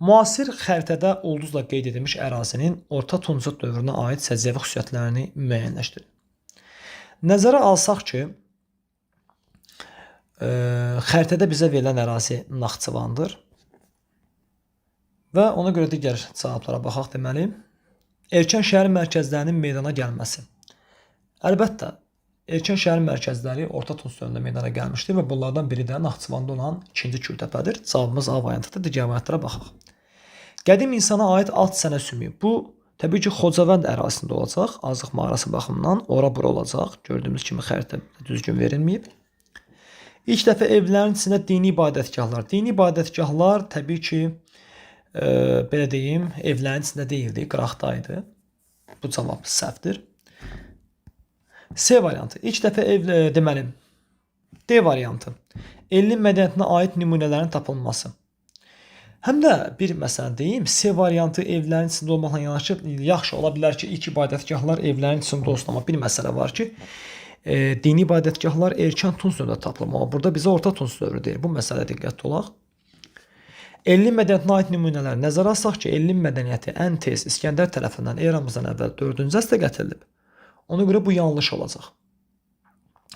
Müasir xəritədə ulduzla qeyd edilmiş ərazinin Orta Tunc dövrünə aid səciyyəvi xüsusiyyətlərini müəyyənləşdirin. Nəzərə alsaq ki, xəritədə bizə verilən ərazi Naxçıvandır və ona görə digər cavablara baxaq deməli. Erkən şəhər mərkəzlərinin meydana gəlməsi. Əlbəttə, erkən şəhər mərkəzləri Orta Tunc dövründə meydana gəlmişdir və bunlardan biri də Naxçıvanda olan 2-ci Kültəpədir. Cavabımız A variantıdır. Digər variantlara baxaq. Qədim insana aid alt sənə sümüyü. Bu, təbii ki, Xocavənd ərazisində olacaq. Azıq mağarası baxımından ora-bura olacaq. Gördüyümüz kimi xəritə düzgün verilməyib. İlk dəfə evlərin içində dini ibadətgahlar. Dini ibadətgahlar təbii ki, belə deyim, evlərin içində deyildi, qıraqdaydı. Bu cavab səhvdir. C variantı. İlk dəfə deməli, D variantı. Elin mədəniyyətinə aid nümunələrin tapılması. Həm də bir məsələ deyim, C variantı evlərin içində olmaqla yanaşı, yaxşı ola bilər ki, ilk ibadətgahlar evlərin içində olsun, amma bir məsələ var ki, dini ibadətgahlar erkən Tunc dövründə tapılıb, amma burada bizə Orta Tunc dövrü deyir. Bu məsələ diqqətli olaq. Elin mədəniyyətinə aid nümunələr. Nəzərə alsaq ki, elin mədəniyyəti ən tez İskəndər tərəfindən eramızdan əvvəl 4-cü əsrdə gətirilib. Ona görə bu yanlış olacaq.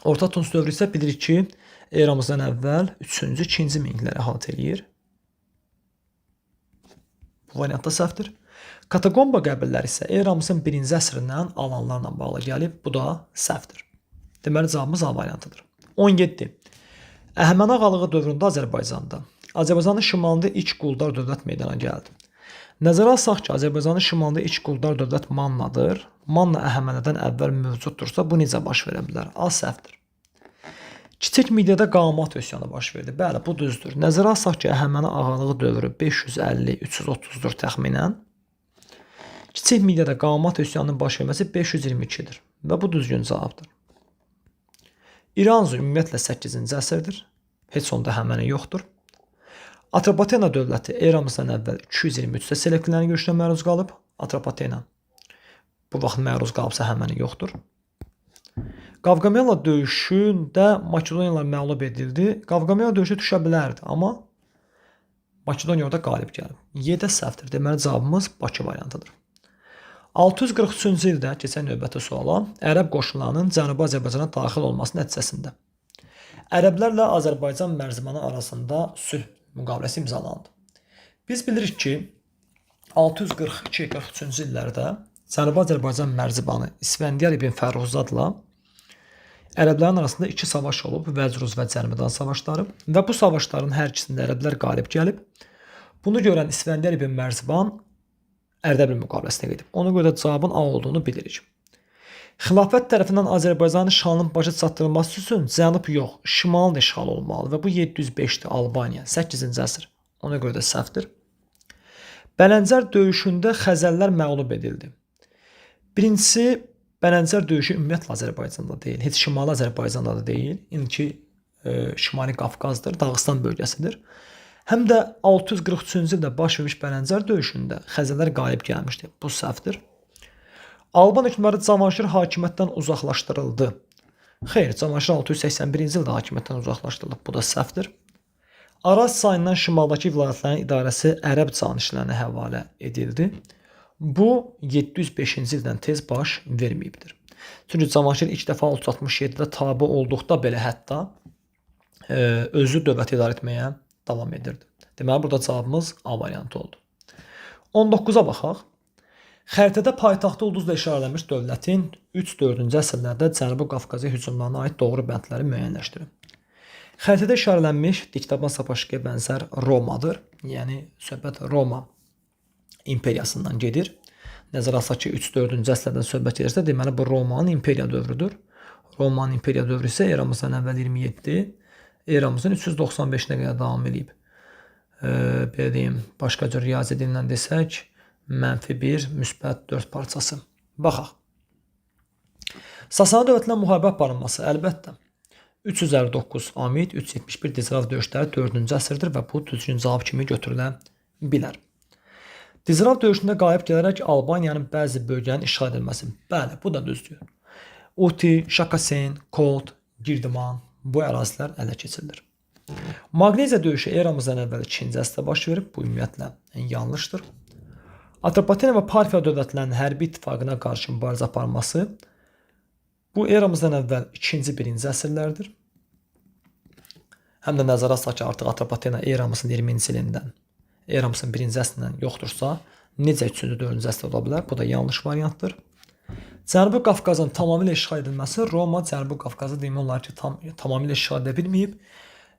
Orta Tunc dövrü isə bilirik ki, eramızdan əvvəl 3-cü, 2-ci minillikləri əhatə eləyir. Bu variantda səhvdir. Katakomba qəbirləri isə eramızın 1-ci əsrindən alanlarla bağlı gəlib. Bu da səhvdir. Deməli, cavabımız A variantıdır. 17. Əhəməni ağalığı dövründə Azərbaycanın şimalında ilk quldar dövlət meydana gəldi. Nəzərə alsaq ki, Azərbaycanın şimalında ilk quldar dövlət Mannadır. Manna Əhəmənidən əvvəl mövcuddursa, bu necə baş verə bilər? A səhvdir. Kiçik Midyədə Qamat üsyanı baş verdi. Bəli, bu düzdür. Nəzərə alsaq ki, Əhəməni ağalığı dövrü 550-330-dur təxminən. Kiçik Midyədə Qamat üsyanının baş verməsi 522-dir və bu düzgün cavabdır. İranzu ümumiyyətlə 8-ci əsrdir. Heç onda həməni yoxdur. Atropatena dövləti eramızdan əvvəl 223-də Selevkilərin görüşünə məruz qalıb. Atropatena bu vaxt məruz qalıbsa həməni yoxdur. Qavqamela döyüşündə Makedoniyalar məğlub edildi. Qavqamela döyüşü düşə bilərdi, amma Makedoniya orada qalib gəlib. Y-də səhvdir. Deməli, cavabımız Bakı variantıdır. 643-cü ildə, keçən növbəti suala, ərəb qoşunlarının Cənubi Azərbaycana daxil olması nəticəsində ərəblərlə Azərbaycan mərzibanı arasında sülh müqaviləsi imzalandı. Biz bilirik ki, 642-43-cü illərdə Cənubi Azərbaycan mərzibanı İsfəndiyar ibn Fərruzadla ərəblərin arasında 2 savaş olub, Vəcruz və Cərmidan savaşları və bu savaşların hər ikisində ərəblər qalib gəlib. Bunu görən İsfəndiyar ibn Mərziban Ərdəbil müqaviləsinə gedib. Ona görə də cavabın A olduğunu bilirik. Xilafət tərəfindən Azərbaycanın şanının başa çatdırılması üçün cənub yox, şimalın işğal olmalı və bu 705-dir Albaniya, 8-ci əsr. Ona görə də səhvdir. Bələncər döyüşündə Xəzərlər məğlub edildi. Birincisi, Bələncər döyüşü ümumiyyətlə Azərbaycanda deyil, heç Şimali Azərbaycanda da deyil. İndiki Şimali Qafqazdır, Dağıstan bölgəsidir. Həm də 643-cü ildə baş vermiş Bələncər döyüşündə Xəzərlər qalib gəlmişdi. Bu səhvdir. Alban hökmdarı Cavanşir hakimiyyətdən uzaqlaşdırıldı. Xeyr, Cavanşir 681-ci ildə hakimiyyətdən uzaqlaşdırılıb. Bu da səhvdir. Araz çayından şimaldakı vilayətlərin idarəsi ərəb canişinlərinə həvalə edildi. Bu 705-ci ildən tez baş verməyibdir. Çünki Cavanşir ilk dəfə 667-də tabe olduqda belə hətta özü dövləti idarə etməyə davam edirdi. Deməli, burada cavabımız A variantı oldu. 19-a baxaq. Xəritədə paytaxtı ulduzla işarələnmiş dövlətin 3-4-cü əsrlərdə Cənubi Qafqazı hücumlarına aid doğru bəndləri müəyyənləşdirin. Xəritədə işarələnmiş diktaban Sapaşkiyə bənzər Romadır. Yəni, söhbət Roma imperiyasından gedir. Nəzərə alsaq ki, 3-4-cü əsrlərdən söhbət edirsə, deməli, bu Romanın imperiya dövrüdür. Roman imperiya dövrü isə eramızdan əvvəl 27, eramızın 395-nə qədər davam edib. Belə deyim, başqa cür riyazi dillə desək, -1, -4 parçası. Baxaq. Sasani dövlətinə müharibə aparılması əlbəttə 359 Amid, 371 Dizrav döyüşləri 4-cü əsrdir və bu düzgün cavab kimi götürülə bilər. Dizrav döyüşündə qalib gələrək Albaniyanın bəzi bölgələrin işğal edilməsi. Bəli, bu da düzdür. Uti, Şakasen, Kolt, Girdiman bu ərazilər ələ keçirilir. Magneziya döyüşü eramızdan əvvəl 2-ci əsrdə baş verib. Bu ümumiyyətlə yanlışdır. Atropatena və Parfiya dövlətlərinin hərbi ittifaqına qarşı mübarizə aparması bu eramızdan əvvəl 2-ci, 1-ci əsrlərdir. Həm də nəzərə alsaq ki, artıq Atropatena eramızın 20-ci ilindən, eramızın 1-ci əsrindən yoxdursa, necə 3-cü, 4-cü əsrdə ola bilər? Bu da yanlış variantdır. Cənubi Qafqazın tamamilə işğal edilməsi Roma Cənubi Qafqazı demək olar ki, tamamilə işğal edə bilməyib.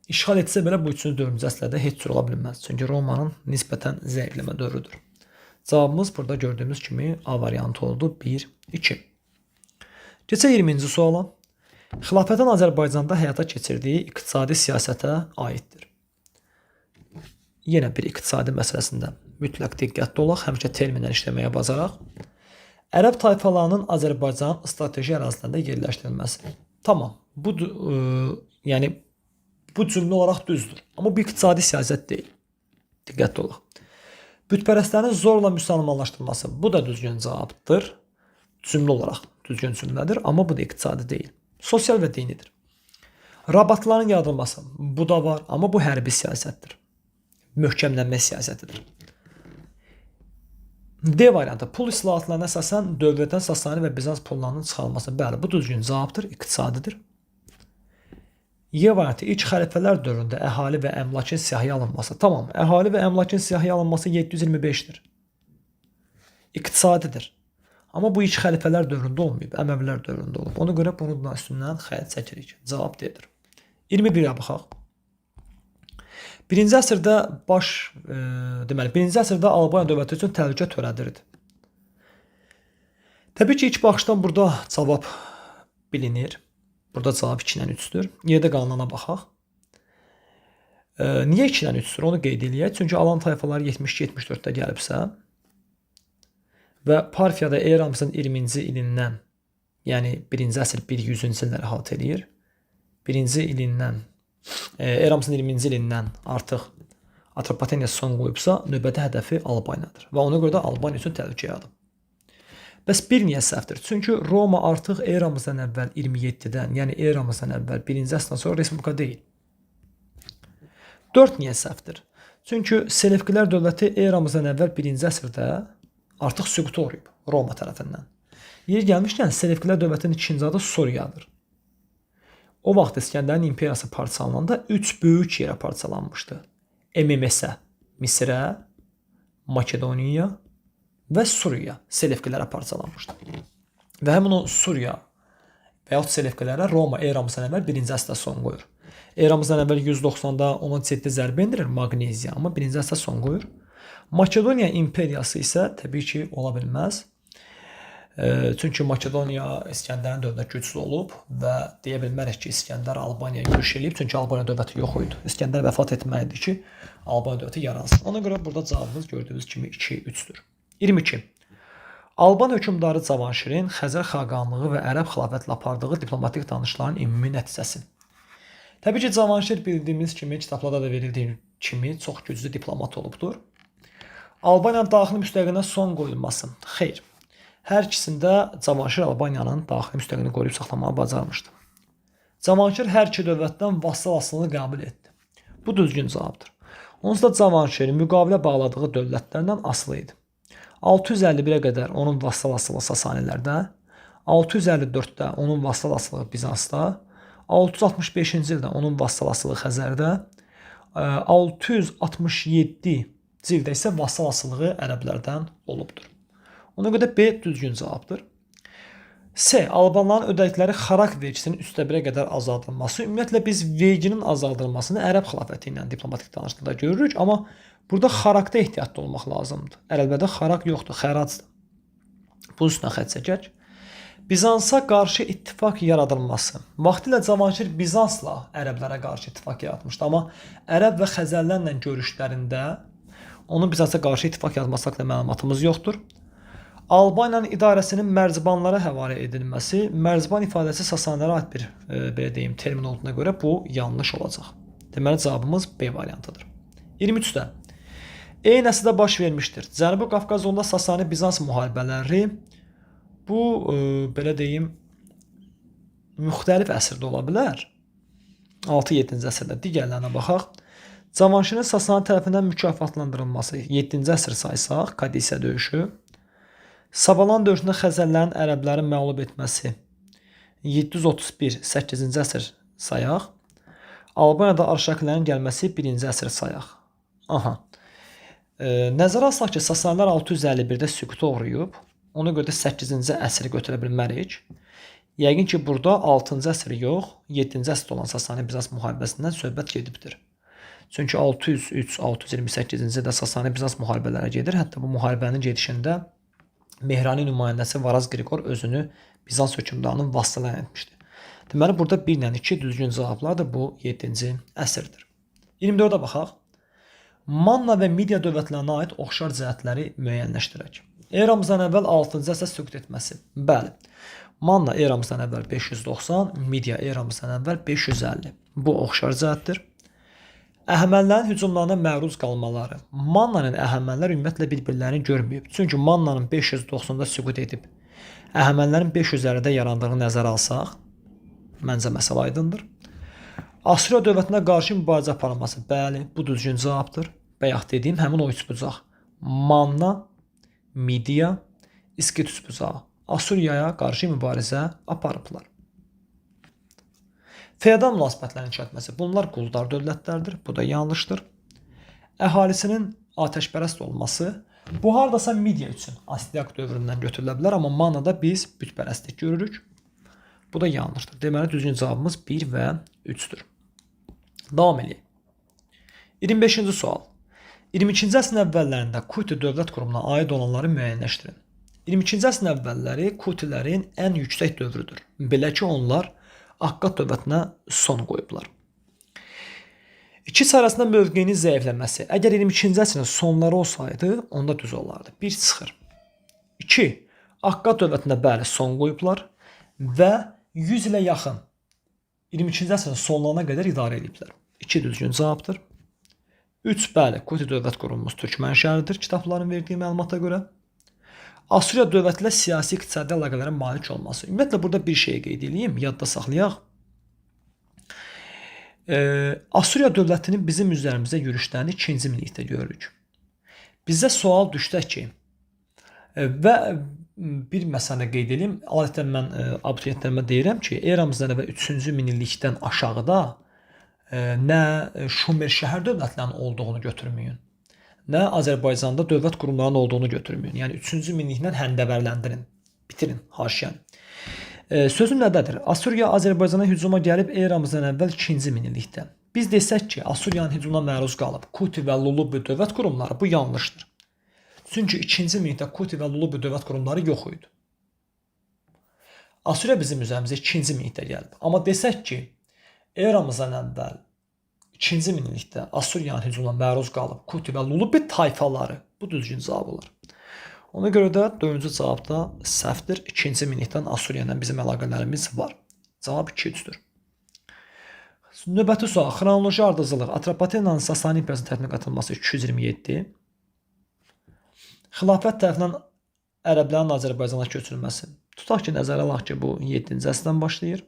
İşğal etsə belə bu 3-cü, 4-cü əsrlərdə heç cür ola bilməz. Çünki Romanın nisbətən zəifləmə dövrüdür. Cavabımız burada gördüyümüz kimi A variantı oldu. 1, 2. Keçək 20-ci suala. Xilafətin Azərbaycanda həyata keçirdiyi iqtisadi siyasətə aiddir. Yenə bir iqtisadi məsələsində mütləq diqqətli olaq, həmişə terminlə işləməyə bacaraq. Ərəb tayfalarının Azərbaycan strateji ərazilərində yerləşdirilməsi. Tamam, bu cümlə olaraq düzdür. Amma bu iqtisadi siyasət deyil. Diqqətli olaq. Bütpərəstlərin zorla müsəlmanlaşdırılması. Bu da düzgün cavabdır. Cümlə olaraq düzgün cümlədir, amma bu da iqtisadi deyil. Sosial və dinidir. Rabatların yaradılması. Bu da var, amma bu hərbi siyasətdir. Möhkəmlənmə siyasətidir. D variantı. Pul islahatlarına əsasən dövlətdən Sasani və Bizans pullarının çıxarılması. Bəli, bu düzgün cavabdır, iqtisadidir. Y variantı. İlk xəlifələr dövründə əhali və əmlakın siyahıya alınması. Tamam, əhali və əmlakın siyahıya alınması 725-dir. İqtisadidir. Amma bu ilk xəlifələr dövründə olmayıb, Əməvilər dövründə olub. Ona görə bunun üstündən xətt çəkirik. Cavab D-dir. 21-ə baxaq. 1-ci əsrdə birinci əsrdə Albaniya dövləti üçün təhlükə törədirdi. Təbii ki, ilk baxışdan burada cavab bilinir. Burada cavab 2-dən 3-dür. Yerdə qalanana baxaq. Niyə 2-dən 3-dür? Onu qeyd edək. Çünki alan tayfaları 72-74-də gəlibsə və Parfiyada eramızın 20-ci ilindən, yəni 1-ci əsr 100-cü illəri əhatə edir. 1-ci ilindən, eramızın 20-ci ilindən artıq Atropatena son qoyubsa, növbəti hədəfi Albaniyadır. Və ona görə də Albaniya üçün təhlükə yaradıb. Bəs 1 niyə səhvdir? Çünki Roma artıq eramızdan əvvəl 27-dən, yəni eramızdan əvvəl 1-ci əsrdən sonra respublika deyil. 4 niyə səhvdir? Çünki Selevkilər dövləti eramızdan əvvəl 1-ci əsrdə artıq süquta uğrayıb Roma tərəfindən. Yer gəlmişkən Selevkilər dövlətinin ikinci adı Suriyadır. O vaxt İskəndərin imperiyası parçalananda 3 böyük yerə parçalanmışdı. MMS-ə, Misrə, Makedoniya və Suriya Selevkilərə parçalanmışdı. Və həmin o Suriya və yaxud Selevkilərə Roma eramızdan əvvəl 1-ci əsrdə son qoyur. Eramızdan əvvəl 190-da ona ciddi zərbə endirir Magneziya, amma 1-ci əsrdə son qoyur. Makedoniya imperiyası isə təbii ki, ola bilməz. Çünki Makedoniya İskəndərin dövründə güclü olub və deyə bilmərik ki, İskəndər Albaniyaya yürüş eləyib. Çünki Albaniya dövləti yox idi. İskəndər vəfat etməlidir ki, Albaniya dövləti yaransın. Ona görə burada cavabımız gördüyünüz kimi 2-3-dür. 22. Alban hökmdarı Cavanşirin Xəzər xaqanlığı və Ərəb xilafətlə apardığı diplomatik danışıqların ümumi nəticəsi. Təbii ki, Cavanşir bildiyimiz kimi, kitablarda da verildiyi kimi çox güclü diplomat olubdur. Albaniyanın daxili müstəqiliyinə son qoyulması. Xeyr. Hər ikisində Cavanşir Albaniyanın daxili müstəqiliyini qoruyub saxlamağı bacarmışdı. Cavanşir hər iki dövlətdən vassal asılılığını qəbul etdi. Bu düzgün cavabdır. Onsuz da Cavanşir müqavilə bağladığı dövlətlərdən asılı idi. 651-ə qədər onun vassal asılı Sasanilərdə, 654-də onun vassal asılı Bizansda, 665-ci ildə onun vassal asılı Xəzərdə, 667 cildə isə vassal asılılığı ərəblərdən olubdur. Ona görə B düzgün cavabdır. C. Albanların ödədikləri xarak vergisinin 3/1-ə qədər azaldılması. Ümumiyyətlə biz verginin azaldılmasını Ərəb xilafəti ilə diplomatik danışıqlarda görürük, amma burada xarakda ehtiyatlı olmaq lazımdır. Ərəblərdə xarak yoxdur, xəracdır. Bu üstünə xətt çəkək. Bizansa qarşı ittifaq yaradılması. Vaxtilə Cavanşir Bizansla ərəblərə qarşı ittifaq yaratmışdı, amma ərəb və Xəzərlərlə görüşlərində onun Bizansa qarşı ittifaq yaratması haqqında məlumatımız yoxdur. Albaniyanın idarəsinin mərzibanlara həvalə edilməsi, mərziban ifadəsi Sasanilərə aid bir belə deyim termin olduğuna görə bu yanlış olacaq. Deməli cavabımız B variantıdır. 23-də eyni əsrdə baş vermişdir. Cənubi Qafqaz yolunda Sasani-Bizans müharibələri bu belə deyim müxtəlif əsrdə ola bilər. 6-7-ci əsrdə digərlərinə baxaq. Cavanşirin Sasani tərəfindən mükafatlandırılması 7-ci əsr saysaq, Kadisiya döyüşü. Savalan döyüşündə Xəzərlərin ərəbləri məğlub etməsi 731-8-ci əsr sayaq. Albaniyada Arşakilərin gəlməsi 1-ci əsr sayaq. Aha. Nəzərə alsaq ki, Sasanilər 651-də süquta uğrayıb. Ona görə də 8-ci əsri götürə bilmərik. Yəqin ki, burada 6-cı əsri yox, 7-ci əsrdə olan Sasani-Bizans müharibəsindən söhbət gedibdir. Çünki 603-628-ci ildə Sasani-Bizans müharibələrə gedir. Hətta bu müharibənin gedişində Mehrani nümayəndəsi Varaz Qriqor özünü Bizans hökmdarının vasitələn etmişdi. Deməli, burada 1 ilə 2 düzgün cavablar da bu 7-ci əsrdir. 24-ə baxaq. Manna və Midiya dövlətlərinə aid oxşar cəhətləri müəyyənləşdirək. Eramızdan əvvəl 6-cı əsrdə süqut etməsi. Bəli. Manna eramızdan əvvəl 590, Midiya eramızdan əvvəl 550. Bu oxşar cəhətdir. Əhəmənilərin hücumlarına məruz qalmaları. Mannanın Əhəmənilər ümumiyyətlə bir-birlərini görməyib. Çünki Mannanın 590-da süqut edib Əhəmənilərin 550-də yarandığını nəzərə alsaq, məncə məsələ aydındır. Asuriya dövlətinə qarşı mübarizə aparılması. Bəli, bu düzgün cavabdır. Bayaq dediyim həmin o üçbucaq. Manna, Midiya, İskit üçbucağı. Asuriyaya qarşı mübarizə aparıblar. Feodal münasibətlərin inkişafı. Bunlar quldar dövlətlərdir. Bu da yanlışdır. Əhalisinin atəşpərəst olması. Bu hardasa Midiya üçün Astiaq dövründən götürülə bilər, amma Mannada biz bütpərəstlik görürük. Bu da yanlışdır. Deməli düzgün cavabımız 1 və 3-dür. Davam edək. 25-ci sual. 22-ci əsrin əvvəllərində Kuti dövlət qurumuna aid olanları müəyyənləşdirin. 22-ci əsrin əvvəlləri Kutilərin ən yüksək dövrüdür. Belə ki, onlar Akkad dövlətinə son qoyublar. İki arasında mövqeyinin zəifləməsi. Əgər 22-ci əsrin sonları olsaydı, onda düz olardı. 1 çıxır. 2. Akkad dövlətinə bəli son qoyublar və 100 ilə yaxın 22-ci əsrin sonlarına qədər idarə ediblər. 2 düzgün cavabdır. 3. Bəli, Kuti dövlət qurumumuz türk mənşəlidir kitabların verdiyi məlumata görə. Asuriya dövləti ilə siyasi iqtisadi əlaqələrə malik olması. Ümumiyyətlə burada bir şey qeyd edeyim, yadda saxlayaq. Asuriya dövlətinin bizim üzərimizə yürüşlərini 2-ci minillikdə görürük. Bizə sual düşsə ki, və bir məsələ qeyd edeyim, adətən mən abituriyentlərimə deyirəm ki, eramızdan əvvəl 3-cü minillikdən aşağıda nə Şumer şəhər dövlətlərinin olduğunu götürməyin, nə Azərbaycanda dövlət qurumlarının olduğunu götürməyin. Yəni 3-cü minillikdən həndəvərləndirin, bitirin haşiyəni. Sözüm nədədir? Asuriya Azərbaycana hücuma gəlib eramızdan əvvəl 2-ci minillikdə. Biz desək ki, Asuriyanın hücumuna məruz qalıb Kuti və Lulubi dövlət qurumları, bu yanlışdır. Çünki 2-ci minillikdə Kuti və Lulubi dövlət qurumları yox idi. Asuriya bizim üzərimizə 2-ci minillikdə gəlib. Amma desək ki, eramızdan əvvəl 2-ci minillikdə Asuriyanın hücumuna məruz qalıb Kuti və Lulubi tayfaları, bu düzgün cavab olar. Ona görə də 4-cü cavabda səhvdir. 2-ci minillikdən Asuriya ilə bizim əlaqələrimiz var. Cavab 2-3-dür. Növbəti sual. Xronoloji ardıcıllıq. Atropatenanın Sasani imperiyasının tərəfindən qatılması 227. Xilafət tərəfindən ərəblərin Azərbaycana köçürülməsi. Tutaq ki, nəzərə alaq ki, bu 7-ci əsrdən başlayır.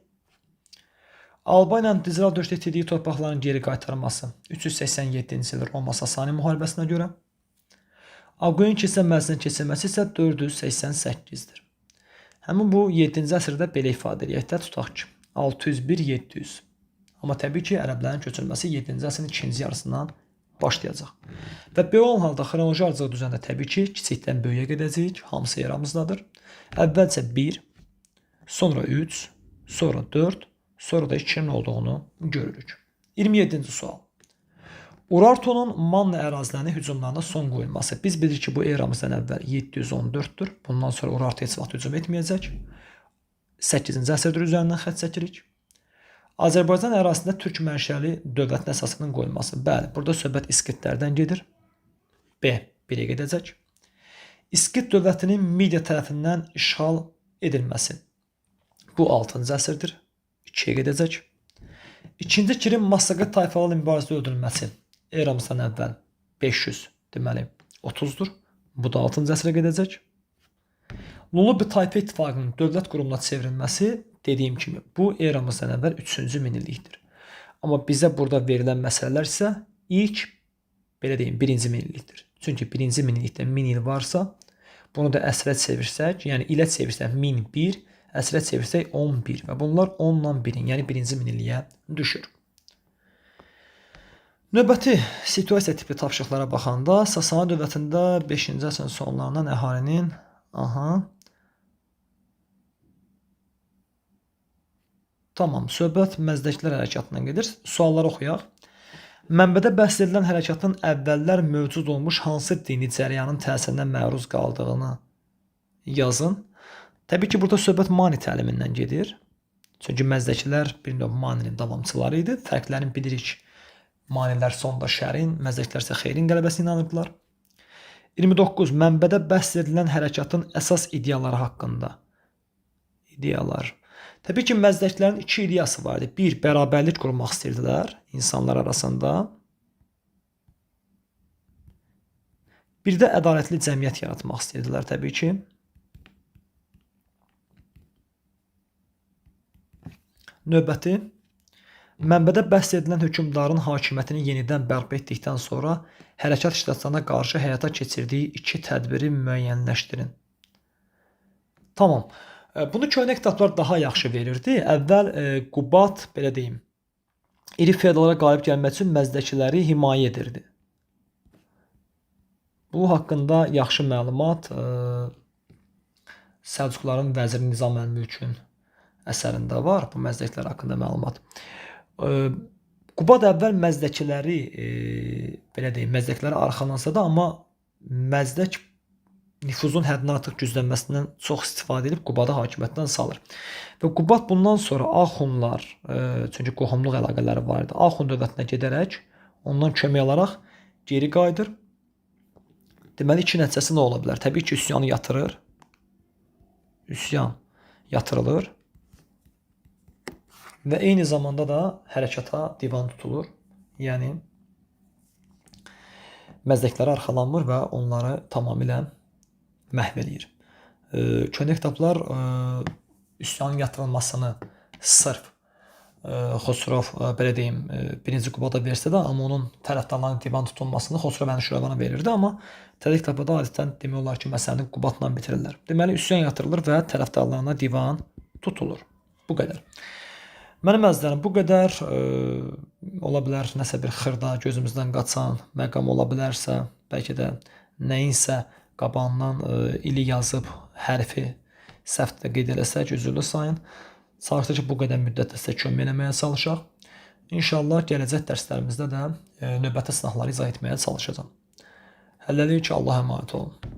Albaniyanın Dizral döyüşdə itirdiyi torpaqların geri qaytarılması 387-ci il Roma Sasani müharibəsinə görə. Aqoyun kilsə məclisinə keçirilməsi isə 488-dir. Həmin bu 7-ci əsrdə belə ifadə edək də, tutaq ki, 601-700. Amma təbii ki, ərəblərin köçürülməsi 7-ci əsrin ikinci yarısından başlayacaq. Və belə olan halda xronoloji ardıcıllıq düzəndə təbii ki, kiçikdən böyüyə gedəcəyik, hamısı eramızdadır. Əvvəlcə 1, sonra 3, sonra 4, sonra da 2-nin olduğunu görürük. 27-ci sual. Urartunun Manna ərazilərinə hücumlarına son qoyulması. Biz bilirik ki, bu eramızdan əvvəl 714-dür. Bundan sonra Urartu heç vaxt hücum etməyəcək. 8-ci əsrdir üzərindən xətt çəkirik. Azərbaycan ərazisində türk mənşəli dövlətin əsasının qoyulması. Bəli, burada söhbət İskitlərdən gedir. B. 1-ə gedəcək. İskit dövlətinin Midiya tərəfindən işğal edilməsi. Bu 6-cı əsrdir. 2-yə gedəcək. İkinci Kirin Massaget tayfalarla mübarizədə öldürülməsi. Eramızdan əvvəl 500, deməli 30-dur. Bu da 6-cı əsrə gedəcək. Lullubi tayfa ittifaqının dövlət qurumuna çevrilməsi, dediyim kimi, bu eramızdan əvvəl 3-cü minillikdir. Amma bizə burada verilən məsələlər isə ilk, belə deyim, 1-ci minillikdir. Çünki 1-ci minillikdə 1000 il varsa, bunu da əsrə çevirsək, yəni ilə çevirsək 1001, əsrə çevirsək 11 və bunlar 10 ilə 1-in, yəni 1-ci minilliyə düşür. Növbəti situasiya tipli tapşırıqlara baxanda, Sasani dövlətində 5-ci əsrin sonlarından əhalinin Tamam, söhbət məzdəkilər hərəkatından gedir. Sualları oxuyaq. Mənbədə bəhs edilən hərəkatın əvvəllər mövcud olmuş hansı dini cəryanın təsirinə məruz qaldığını yazın. Təbii ki, burada söhbət mani təlimindən gedir. Çünki məzdəkilər bir növ maninin davamçıları idi. Fərqlərini bilirik. Manilər sonda şərin, məzdəkilər isə xeyrin qələbəsinə inanırdılar. 29. Mənbədə bəhs edilən hərəkatın əsas ideyaları haqqında. İdeyalar. Təbii ki, məzdəklərin 2 ideyası vardı. Bir, bərabərlik qurmaq istəyirdilər insanlar arasında. Bir də ədalətli cəmiyyət yaratmaq istəyirdilər təbii ki. Növbəti, mənbədə bəhs edilən hökmdarın hakimiyyətini yenidən bərpa etdikdən sonra hərəkat iştirakçılarına qarşı həyata keçirdiyi 2 tədbiri müəyyənləşdirin. Tamam. Bunu köhnə kitablar daha yaxşı verirdi. Əvvəl Qubat, belə deyim, iri feodallara qalib gəlmək üçün məzdəkiləri himayə edirdi. Bu haqqında yaxşı məlumat Səlcuqların vəziri Nizam əl-Mülkün əsərində var. Bu məzdəkilər haqqında məlumat. Qubat əvvəl məzdəkiləri, belə deyim, məzdəkiləri arxalansa da, amma məzdək nüfuzun həddindən artıq güclənməsindən çox istifadə edib Qubada hakimiyyətdən salır. Və Qubad bundan sonra Axunlar, çünki qohumluq əlaqələri var idi, Axun dövlətinə gedərək, ondan kömək alaraq geri qayıdır. Deməli, 2 nəticəsi nə ola bilər? Təbii ki, üsyanı yatırır. Üsyan yatırılır. Və eyni zamanda da hərəkata divan tutulur. Yəni, məzdəkləri arxalanmır və onları tamamilə məhv eləyir. Köhnə kitablar üsyanın yatırılmasını sırf Xosrov, belə deyim, 1-ci Qubada versə də, amma onun tərəfdarlarının divan tutulmasını Xosrov Ənişirovana verirdi, amma təbii kitabda adətən demək olar ki, məsələni Qubadla bitirirlər. Deməli, üsyan yatırılır və tərəfdarlarına divan tutulur. Bu qədər. Mənim əzizlərim, bu qədər. Ola bilər, nəsə bir xırda gözümüzdən qaçan məqam ola bilərsə, bəlkə də nəyinsə qabağından ili yazıb hərfi səhvdə qeyd eləsək, üzrlü sayın. Çalışdıq ki, bu qədər müddətdə sizə kömək eləməyə çalışaq. İnşallah gələcək dərslərimizdə də növbəti sınaqları izah etməyə çalışacağam. Hələlik, Allaha əmanət olun.